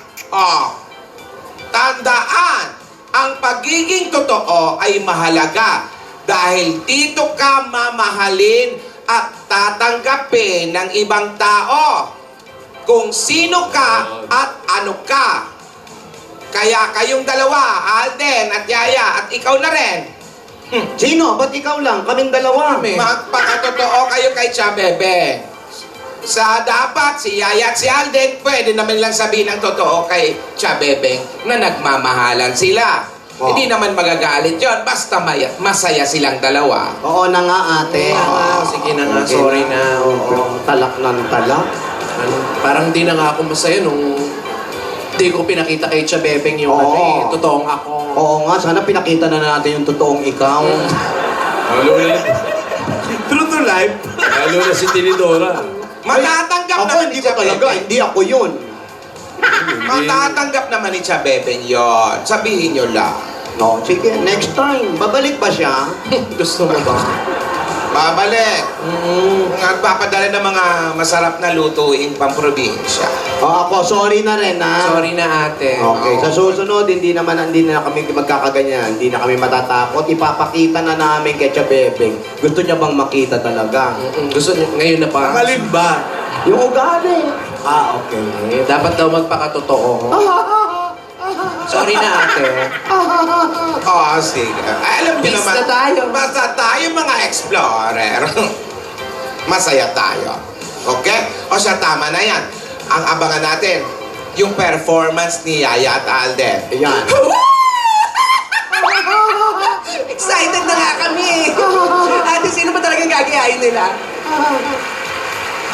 Tandaan, ang pagiging totoo ay mahalaga dahil dito ka mamahalin at tatanggapin ng ibang tao kung sino ka at ano ka. Kaya kayong dalawa, Alden at Yaya, at ikaw na rin, Sino? Ba't ikaw lang? Kaming dalawa. magpakatotoo kayo kay Chabebe. Sa dapat, si Yaya at si Alden, pwede naman lang sabihin ang totoo kay Chabebe na nagmamahalan sila. Oh. Hindi naman magagalit yon basta masaya silang dalawa. Oo na nga, ate. Sige na nga, sorry na. Oo. Talak ng talak. Ano, parang di na nga ako masaya nung di ko pinakita kay Tia Bebeng yung ano eh, totoong ako. Oo nga, sana pinakita na natin yung totoong ikaw. Lalo na, True to life. lalo na si Tinidora. Matatanggap Ako, naman hindi ni ko Tia talaga. Bebeng. Hindi ako yun. Matatanggap naman ni Tia Bebeng yon. Sabihin nyo lang. No, sige, next time. Babalik ba siya? Gusto mo ba? Babalik. Nagpapadala ng mga masarap na lutuing pamprobinsya. Ako, sorry na rin, ha? Sorry na ate. Okay, sa susunod, hindi na kami magkakaganyan. Hindi na kami matatakot. Ipapakita na namin kay Tia Bebeng. Gusto niya bang makita talaga? Gusto niya ngayon na pa. Ang alin ba? Yung ugali. Okay. Eh, dapat daw magpakatotoo. Sorry na ate. Sige. Alam niyo Peace naman, na tayo. basta tayo mga explorer. Masaya tayo. Okay? O siya, tama na yan. Ang abangan natin, yung performance ni Yaya at Alden. Ayan. Excited na nga kami. Ate, sino ba talagang gagayahin nila?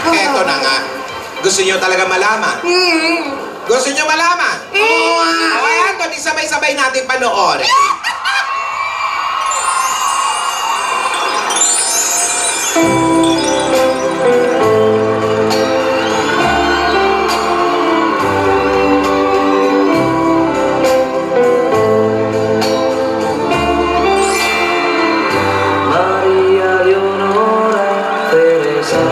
Eto na nga. Gusto niyo talaga malaman? Gusto niyo malaman? Oo. O ayan, kundi sabay-sabay natin panoorin. Maria Leonora Teresa.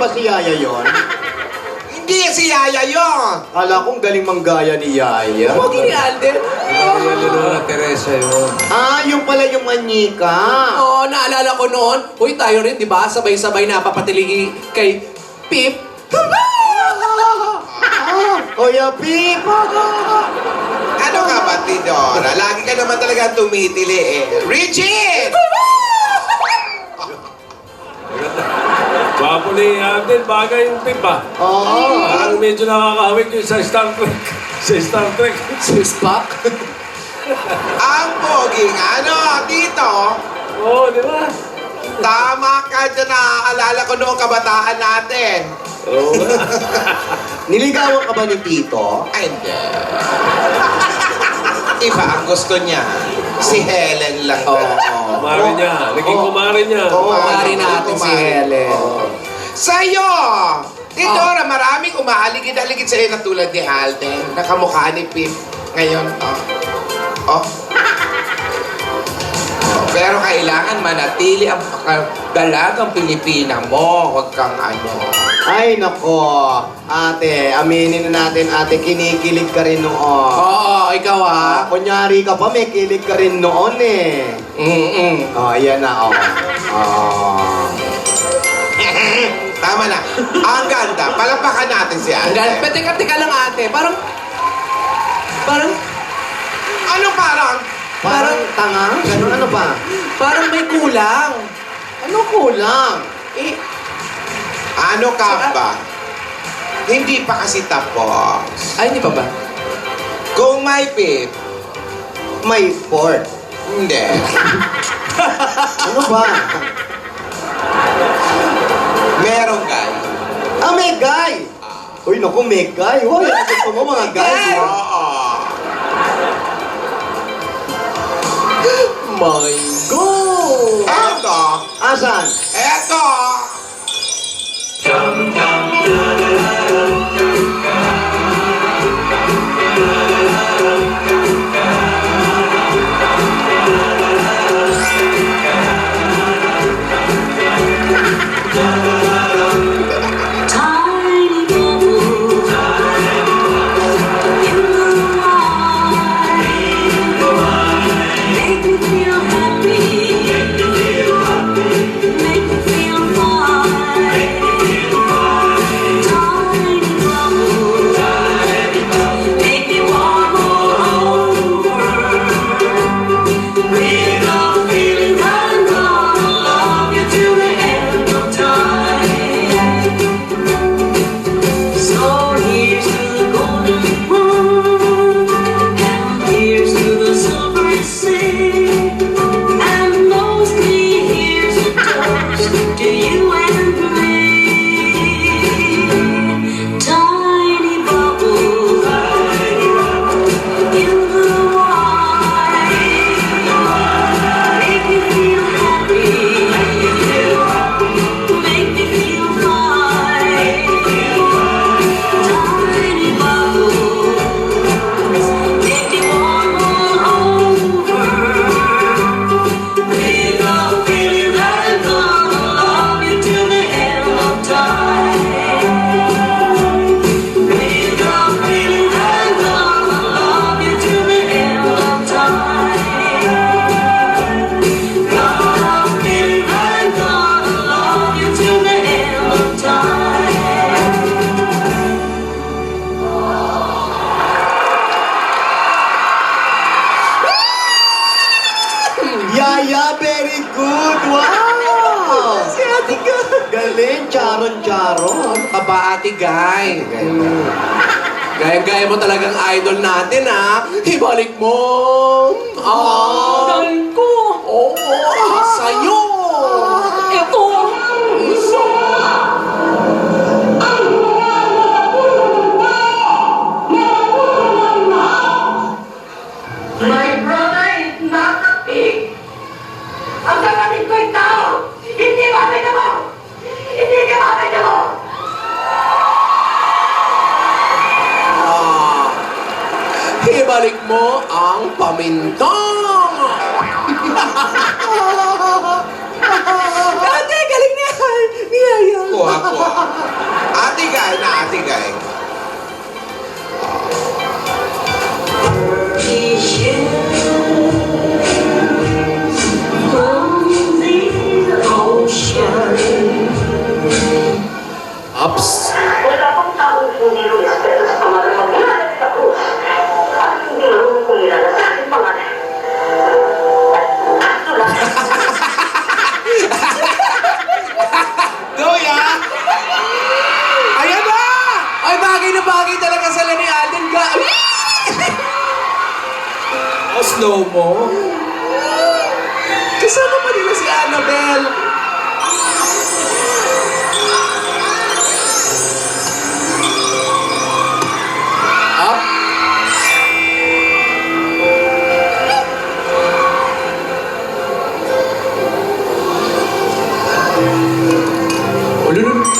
Si Yaya yon? Hindi si Yaya yon. Kala kong galing manggaya ni Yaya. Pogi ni Alden. Maria Leonora Teresa yun. Yung pala yung manika. Oo, naalala ko noon. Uy, tayo rin, di ba? Sabay-sabay napapatilingi kay Pip. Kuya Pip! Ano ka ba, Tidora? Lagi ka naman talaga tumitili eh. Rigid! Gwapo ni Alden, bagay yung pipa. Oo. Parang medyo nakakahawig yung sa Star Trek. Sa Star Trek. Si Spock. Ang poging ano, dito, Oo, di ba? tama ka dyan, naaalala ko noong kabataan natin. Oo. Niligawan ka ba ni Tito? Ay, hindi. Iba ang gusto niya. Si Helen lang. Kumari niya. Naging kumari niya. Kumari natin si Helen. Sa'yo! Tidora, maraming umaaligid-aligid sa'yo na tulad ni Alden. Nakamukha ni Pip. Ngayon, Pero kailangan manatili ang dalagang Pilipina mo. Huwag kang ano. Ay, nako. Ate, aminin na natin, ate, kinikilig ka rin noon. Oo, ikaw ha. Kunyari ka pa, may kilig ka rin noon eh. Oh, ayan na, oh. Oh. Tama na. Ang ganda. Palapakan natin si Ang ate. galing. Teka lang ate. Parang... Ano parang? Parang tanga? Ganun ano ba? Parang may kulang. Ano kulang? Eh, Ano ka ba? Hindi pa kasi tapos. ay, hindi pa ba? Kung may pip, May port. hindi. Ano ba? Merong guy. Ah, may guy! Uy, naku, may guy. Uy, ano gusto mo mga guys? Oo. My God! Eto. Asan? Eto. Tiny bubble in the wine, make me feel happy, make me feel fine. Tiny bubble, make me warm all over. With a feeling that I'm gonna love you till the end of time. So here's to the golden moon, and here's to the silver sea, and mostly here's a toast to you and me. Tiny bubble in the wine, make me feel happy, make me feel fine. Tiny bubble, make me warm all over. With a feeling that I'm gonna love you till the end of time. With a feeling that I'm gonna love you till the end of time. Got a feeling that I'm gonna love you till the end of time. Yaya, very good! Wow! Si Ate Guy. Galing, charon-charon. Ano ka ba, Ate Guy? Gaya-gaya mo talagang idol natin, ha? Ibalik mo! Galing ko! Oo, sa'yo! Ito! My brother is not a pig. Ang kapatid ko'y tao. Hindi mabay na mo. Hindi ka mabay na mo. Ibalik mo ang paminta! Ate, galing niya! Niyaya! Kuha. Ate Guy na ate Guy. Ups! Wala pang taong hindi rumispeto sa pangalan maglalat sa krus. At hindi marunong kumilala sa aking pangalan. Kaso lang. Go, ya! Ayan na! Ay, bagay na bagay talaga sila ni Alden. Slow mo. Kasama pa nila si Annabelle. Up.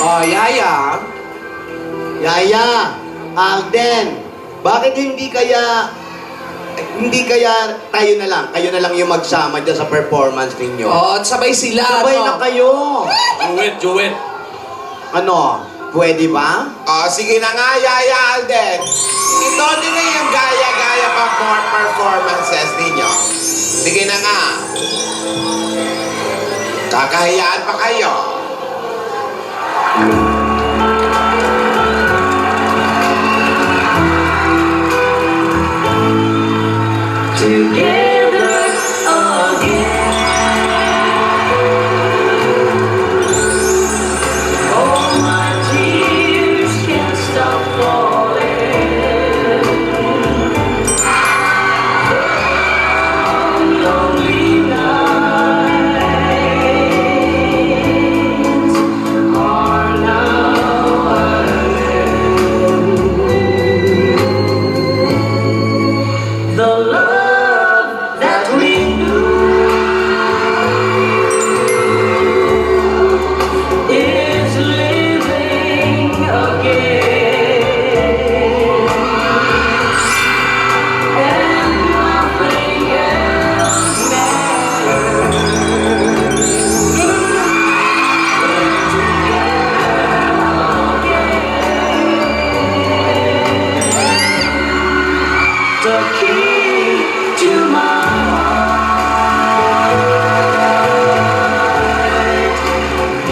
Oh, Yaya. Yaya, Alden, bakit hindi kaya Hindi kaya tayo na lang yung magsama dyan sa performance ninyo. Oo, at sabay sila. Sabay no? na kayo. Duet. Ano? Pwede ba? Sige na nga, Yaya Alden. Ito din na yung gaya-gaya pa more performances ninyo. Sige na nga. Kakahiyaan pa kayo. Together again. All my tears can't stop falling. Lonely nights are now ending. The love that we knew is living again, and nothing else matters. The key to my heart,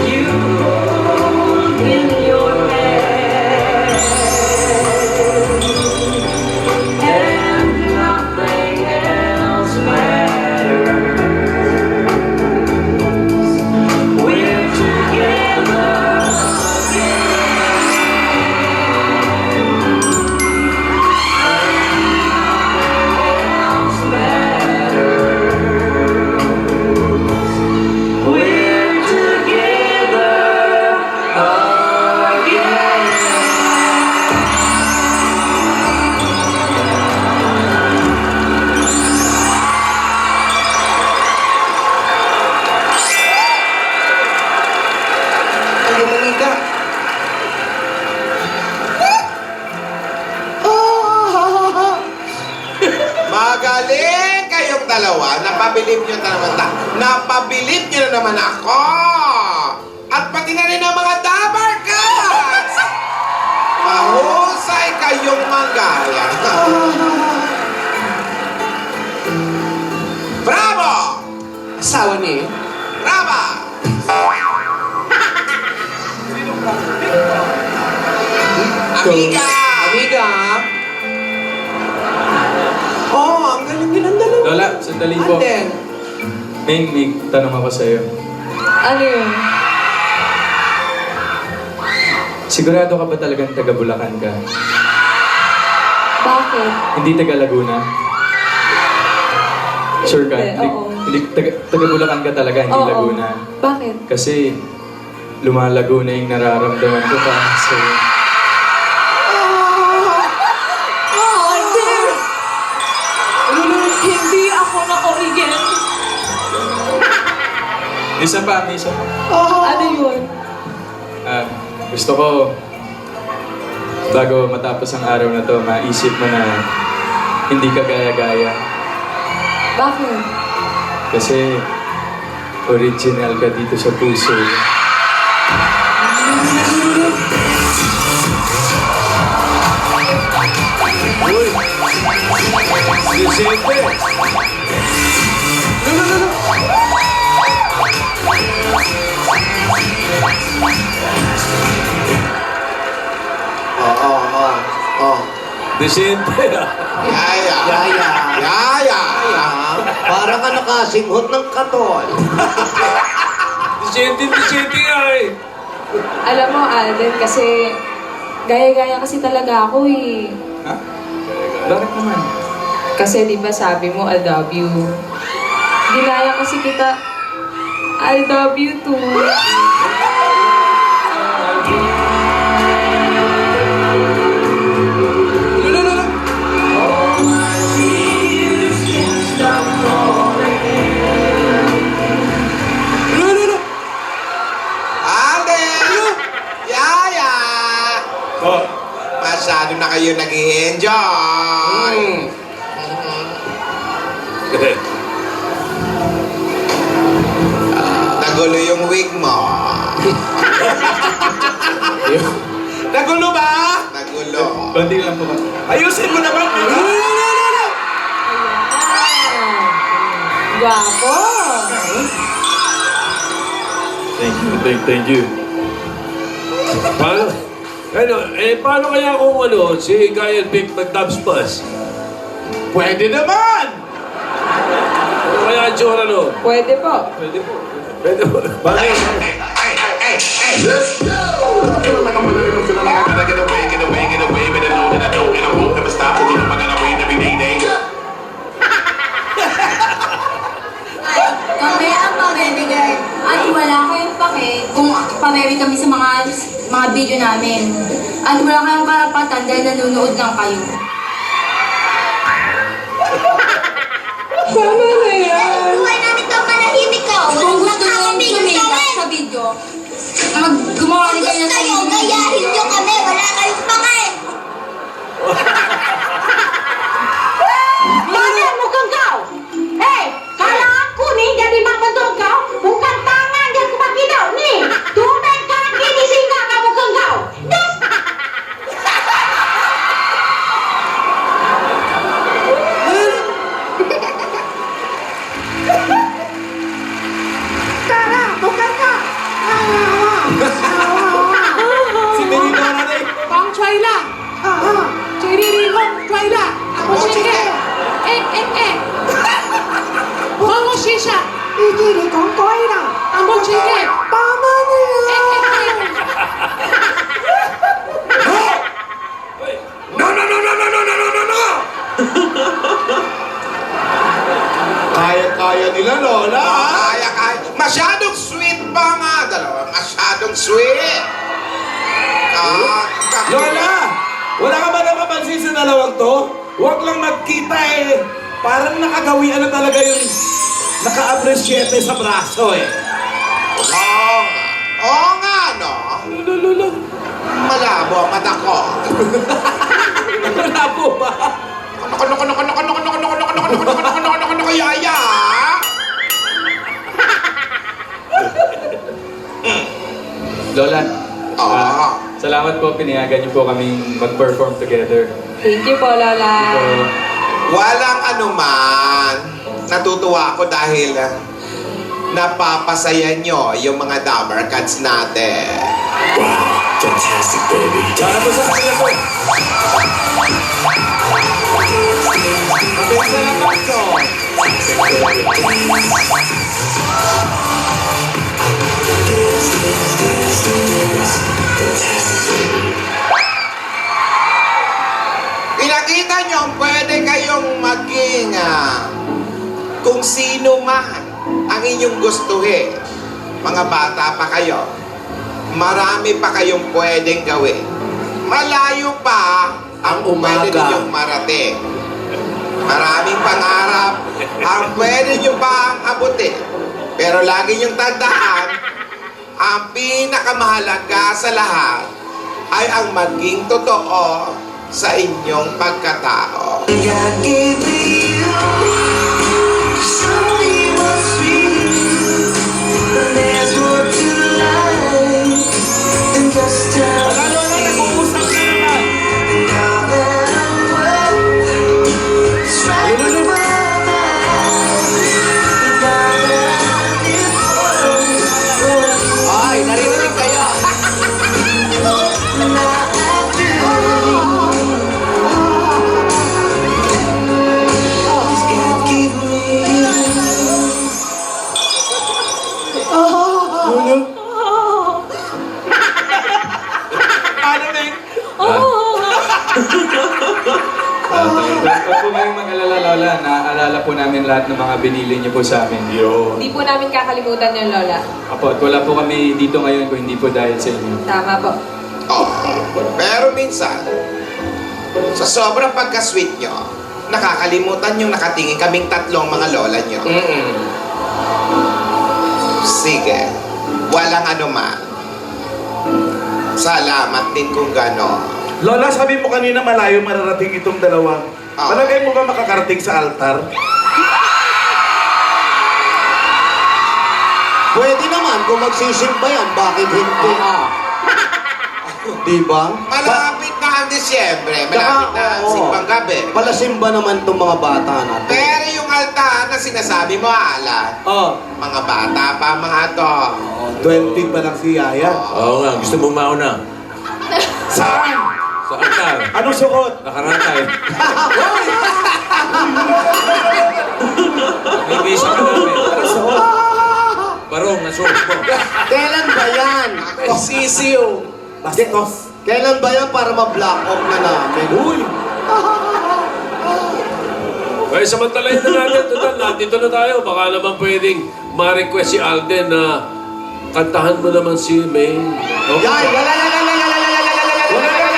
you hold in your hand, and nothing else matters. We're together else matters. We're together again. Halika. Magaling kayong dalawa. Napabilib nyo na naman ako. At pati na rin ang mga Dabar Cats. Mahusay kayong manggaya. Bravo! Asawa ni. Bravo! Amiga! Amiga. Oh, ang galing nilang dalawa. Lola, sandali po. Alden. May tanong ako sa'yo. Ano yun? Sigurado ka ba talagang taga Bulacan ka? Bakit? Hindi taga Laguna? Sure ka? Hindi, oo. Hindi taga Bulacan ka talaga, hindi Oo. Laguna. Bakit? Kasi lumalago na yung nararamdaman ko pa. So, Hindi ako na-origin. isa pa. Ano yun? Gusto ko, bago matapos ang araw na to, maisip mo na hindi ka gaya-gaya. Bakit? Kasi original ka dito sa puso. Decente. Yaya! Yaya. Yaya! Para ka nakasinghot ng katol. Decente nga eh. Alam mo, Alden, kasi gaya-gaya kasi talaga ako eh. Ha? Bakit naman? Kasi di ba sabi mo, I love you. Ginaya kasi kita, I love you too. Masyado na kayo nag-i-enjoy. Nagulo yung wig mo. Nagulo ba? Nagulo. Konti lang po. Ayusin mo naman, di ba? Guwapo. Thank you. Paano kaya kung si Guy and Vic mag-dubs bus? Pwede naman! Ano kaya ang tsura no? Pwede po. Pwede po. Bakit? Let's go! Get away, but I know that I don't, and I won't ever stop. You know I gotta win every day. Kami ang pamimigay at wala kayong pake kung pamimigay kami sa mga video namin. At wala kayong karapatan dahil nanonood lang kayo. Sana na yan. Buhay namin ito manahimik ka. Kung gusto nyo sumigat sa video, gumawa rin kayo ng sarili. Kung gayahin nyo kami, wala kayong pake. Mana mukhang kau? Hei, kalau aku ni jadi mak betul kau, bukan tangan dia kebagi kau ni. Tumben kaki ni singgah kau mukhang kau. Des. Tara, bukan kau. Si Merino na rin. Bang Choi lah. Jadi Rihong Choi lah. Aku cakap. Kamu sisa. Ini di kongkoi lah. Kamu cakap. Paman ni. No! Kaya nila, Lola. Kaya. Masyadong sweet pa nga. Dalawa, masyadong sweet. Lola! Wala ka ba napapansin sa dalawang to? Huwag lang magkita eh. Parang nakagawian na talaga yung naka-appreciate sa braso eh. Oo nga, no? Malabo ang mata ko. Malabo ba? Yaya! Lola, Ah. salamat po pinayagan niyo po kaming mag-perform together. Thank you po, Lola. Walang anuman. Natutuwa ako dahil napapasaya nyo yung mga Dumber Cats natin. Fantastic, baby. Para po sa kanila po. Mabilis na lang ito. Pinakita nyo, pwede kayong maging kung sino man ang inyong gustuhin. Mga bata pa kayo. Marami pa kayong pwedeng gawin. Malayo pa ang pwede ninyong marating. Maraming pangarap ang pwede nyo pang abutin. Pero lagi nyong tandaan, ang pinakamahalaga sa lahat ay ang maging totoo sa inyong pagkatao. God gave me you, so you must be. There's more to life than just a now that I'm well, it's right in my mind. Now that I live for Ay, naririnig kayo. now I do. God gave me you. Paano, Meng? Huwag po kayong mag-alala, Lola. Naaalala po namin lahat ng mga binili niyo po sa amin. Hindi po namin kakalimutan yung Lola. Apo, at wala po kami dito ngayon kung hindi po dahil sa inyo. Tama po. Pero minsan, sa sobrang pagka-sweet nyo, nakakalimutan yung nakatingin kaming tatlong mga lola nyo. Sige, walang anuman. Salamat din kung gano'n. Lola, sabi mo kanina malayo mararating itong dalawa. Ah. Malagay mo ba makakarating sa altar? kung magsisimba yan, bakit hindi? Diba? Malapit na ang Disyembre. Malapit na ang simbang gabi. Palasimba naman itong mga bata natin. Pero yung altahan na sinasabi mo, Alan, mga bata pa mga to. 20 pa lang si Yaya. Oo nga, gusto mo mauna. Saan? Sa altar. Anong suot? Nakaratay. May bisa ka namin. Barong, nasuot mo. Kailan ba yan? Sisiyo. Bastos. Kailan ba yan para ma-block off na namin? Uy! Okay, samantalahin na natin. Total, nandito na tayo. Baka naman pwedeng ma-request si Alden na kantahan mo naman si May. Yan! Wala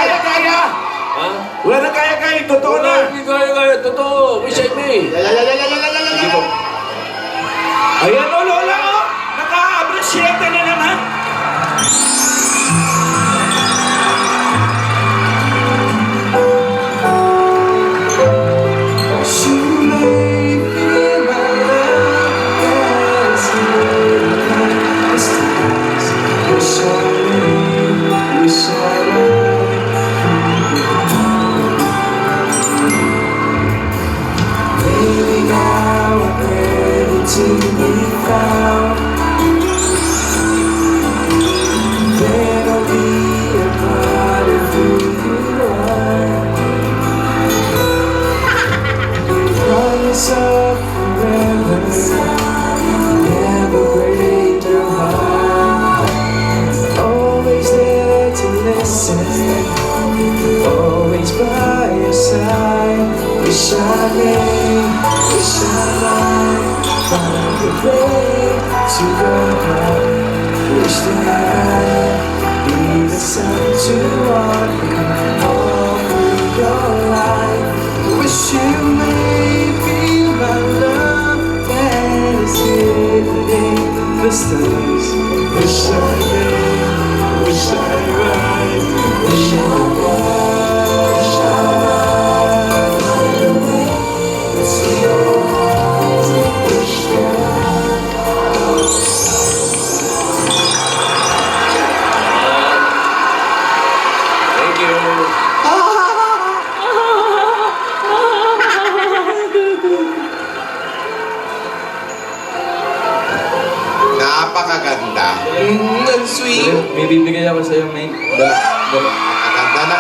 na kaya! Ha? Wala na kaya! Totoo na! Hindi kaya. Totoo. May si May. Sige po. Ayan o, Lola o! Naka-appreciate na naman! Always by your side. Wish I might find a way to go home. Wish that I'd be the sun to warm you all through your life. Wish you may feel my love that is hidden in the stars. Wish I may, wish I might, wish I might. Thank you. Napakaganda. Ang sweet. May bibigay ako sa'yo, May. Maganda na.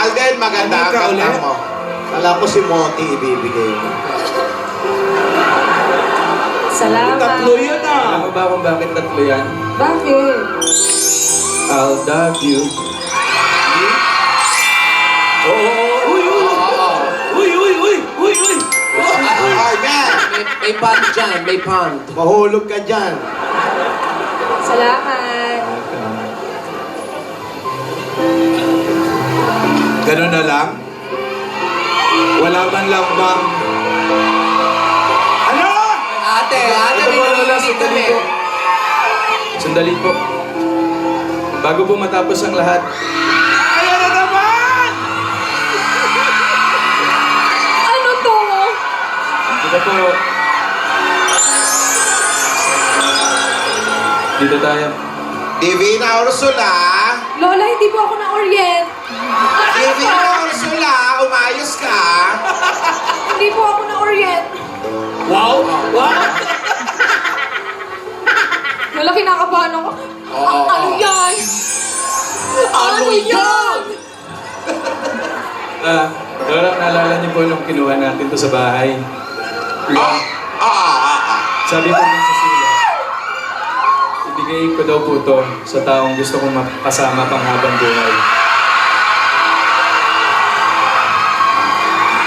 Alden, maganda ang kanta mo. Kala ko si Moti ibibigay mo. Salamat. Tatlo yan ah! Alam mo ba kung bakit tatlo yan? Bakit? I'll dog you. Oh, man. May pond dyan, may pond. Mahulog ka dyan. Salamat. Ganun na lang? Wala man lang bang... Ano? Ate, may narinig kami. Sandali po. Bago po matapos ang lahat, Ayan na naman! Ano to? dito po. Dito tayo. Divina Ursula. Lola, hindi po ako na-orient. Divina Ursula, umayos ka. Hindi po ako na-orient. Wow! Wow! Lola, kinakabahan ako. Ano yan? Ano yan? Lola, naalala niyo po nung kinuha natin to sa bahay. Sabi ko dun sa sulat, ibigay ko daw po to sa taong gusto kong makasama pang habang buhay.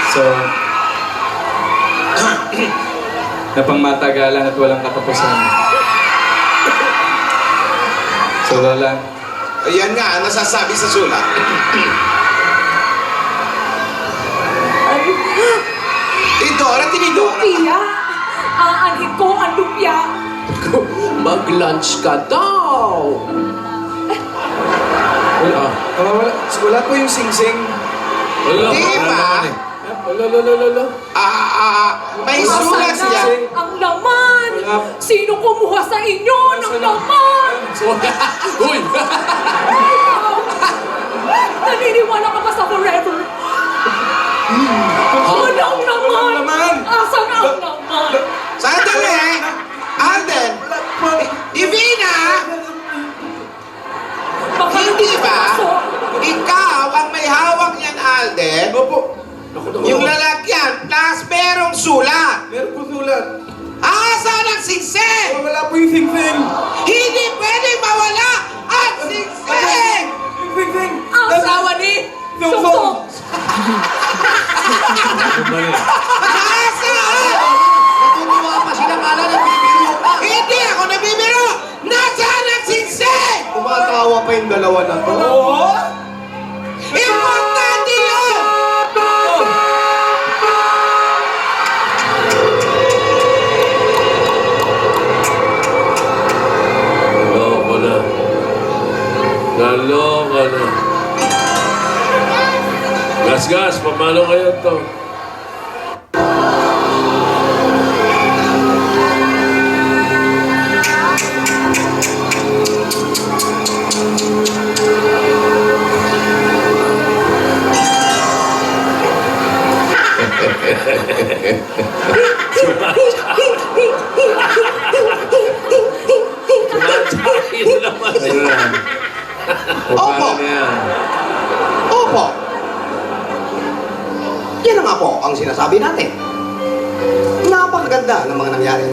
So, na pangmatagalan at walang katapusan. So, Lola, Ayan nga, nasasabi sa sulat. Idora, tinidora. Lupia. Aanhin ko ang lupia. Mag-lunch ka daw. wala po yung sing-sing. Wala. Di ba? Wala. May sulat niya. Ang laman. yakap. Sino kumuha sa inyo ng laman? Uy! Naniniwala ka ba sa forever? Walang laman! Asan ang laman? Sandali! Alden! Divina! Baka Hindi ba? pumasok. Ikaw ang may hawak niyan, Alden. Opo. Yung lalagyan, plus merong sulat. Meron po sulat. Asan ang singsing? Wala po yung sing-sing. Hindi pwedeng mawala ang singsing! Yung sing-sing. Asawa ni Sungsong. Nasaan? Natutuwa pa sila kala nagbibiro ka. Hindi ako nabibiro! Nasaan ang singsing? Tumatawa pa yung dalawa na to. Oo. Importante yun! Naloko na. Naloko na. Gas, paano kayo to? Sumatsahin naman. Ayun. Opo. Paano na yan? Opo. Yan na nga po ang sinasabi natin. Napakaganda ng mga nangyari.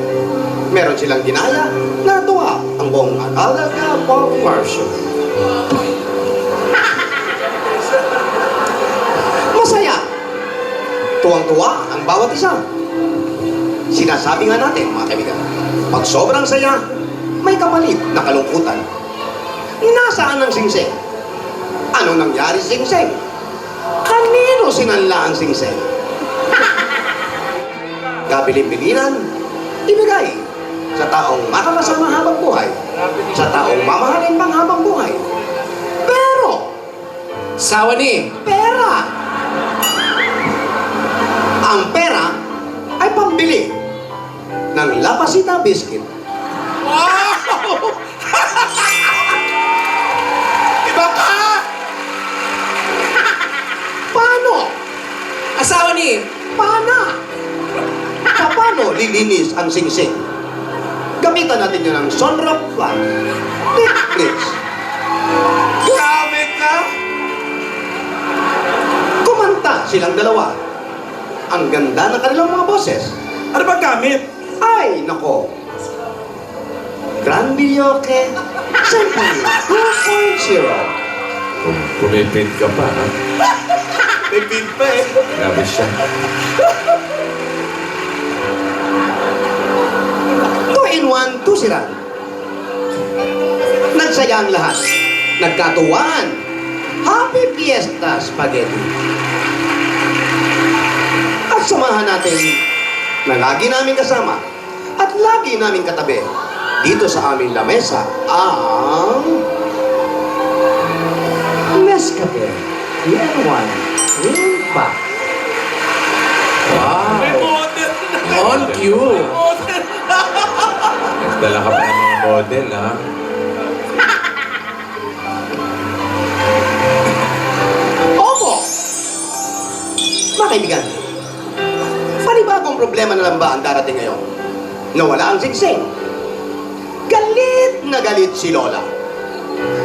Meron silang ginaya, natuwa ang buong Alaga Pop Marshall. Masaya. Tuwang-tuwa ang bawat isa. Sinasabi nga natin, mga kaibigan, pag sobrang saya, may kapalit na kalungkutan. Nasaan ang singsing? Ano nangyari sa singsing? Kanino sinanla ang singsing? Kabilin-bilinan, ibigay sa taong makakasama habang buhay, sa taong mamahalin pang habang buhay. Pero, Sawa ni. pera! Ang pera ay pambili ng Lapasita Biscuit. Wow! Iba ka! Paano? Asawa ni. Paano lilinis ang singsing? Gamitan natin yun ng Sunrock Flat. Please. Grabe ka! Kumanta silang dalawa. Ang ganda ng kanilang mga boses. Ano ba gamit? Ay, nako. Grand Bilyoke Symphony 2.0. Pumipid ka pa, ha? May pin pa eh. Grabe siya. 2-in-1, 2 siran. Nagsaya ang lahat. Nagkatuwaan. Happy Fiesta Spaghetti. At samahan natin na lagi namin kasama at lagi namin katabi dito sa aming lamesa ang Nescafe N1 Green Pack. May model na. On cue. Model na. Nagdala ka pa ng mga model, ha? Opo! Mga kaibigan, panibagong problema na lang ba ang darating ngayon? Nawala ang singsing. Galit na galit si Lola.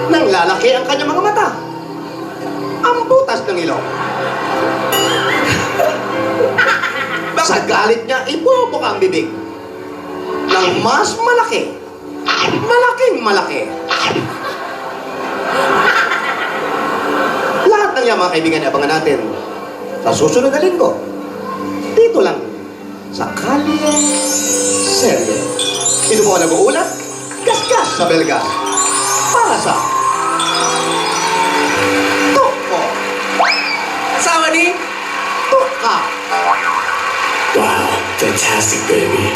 Nang lalaki ang kanyang mga mata. Ang butas ng ilong. Sa galit niya, ibubuka ang bibig. Nang mas malaki. Malaking malaki. Lahat ng yan, mga kaibigan, abangan natin sa susunod na linggo. Dito lang, sa Kalye Serye. Ito po ang nag-uulat, Gasgas sa Belga. Para sa Toko. Asawa ni. Toka. Wow, fantastic, baby.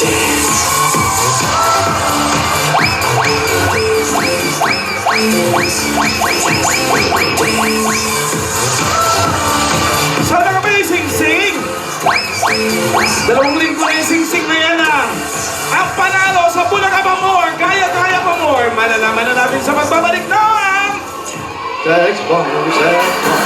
Sana ka ba yung sing-sing? 2 linggo na yung sing-sing na yan ah. Ang panalo sex bomb, sex bomb.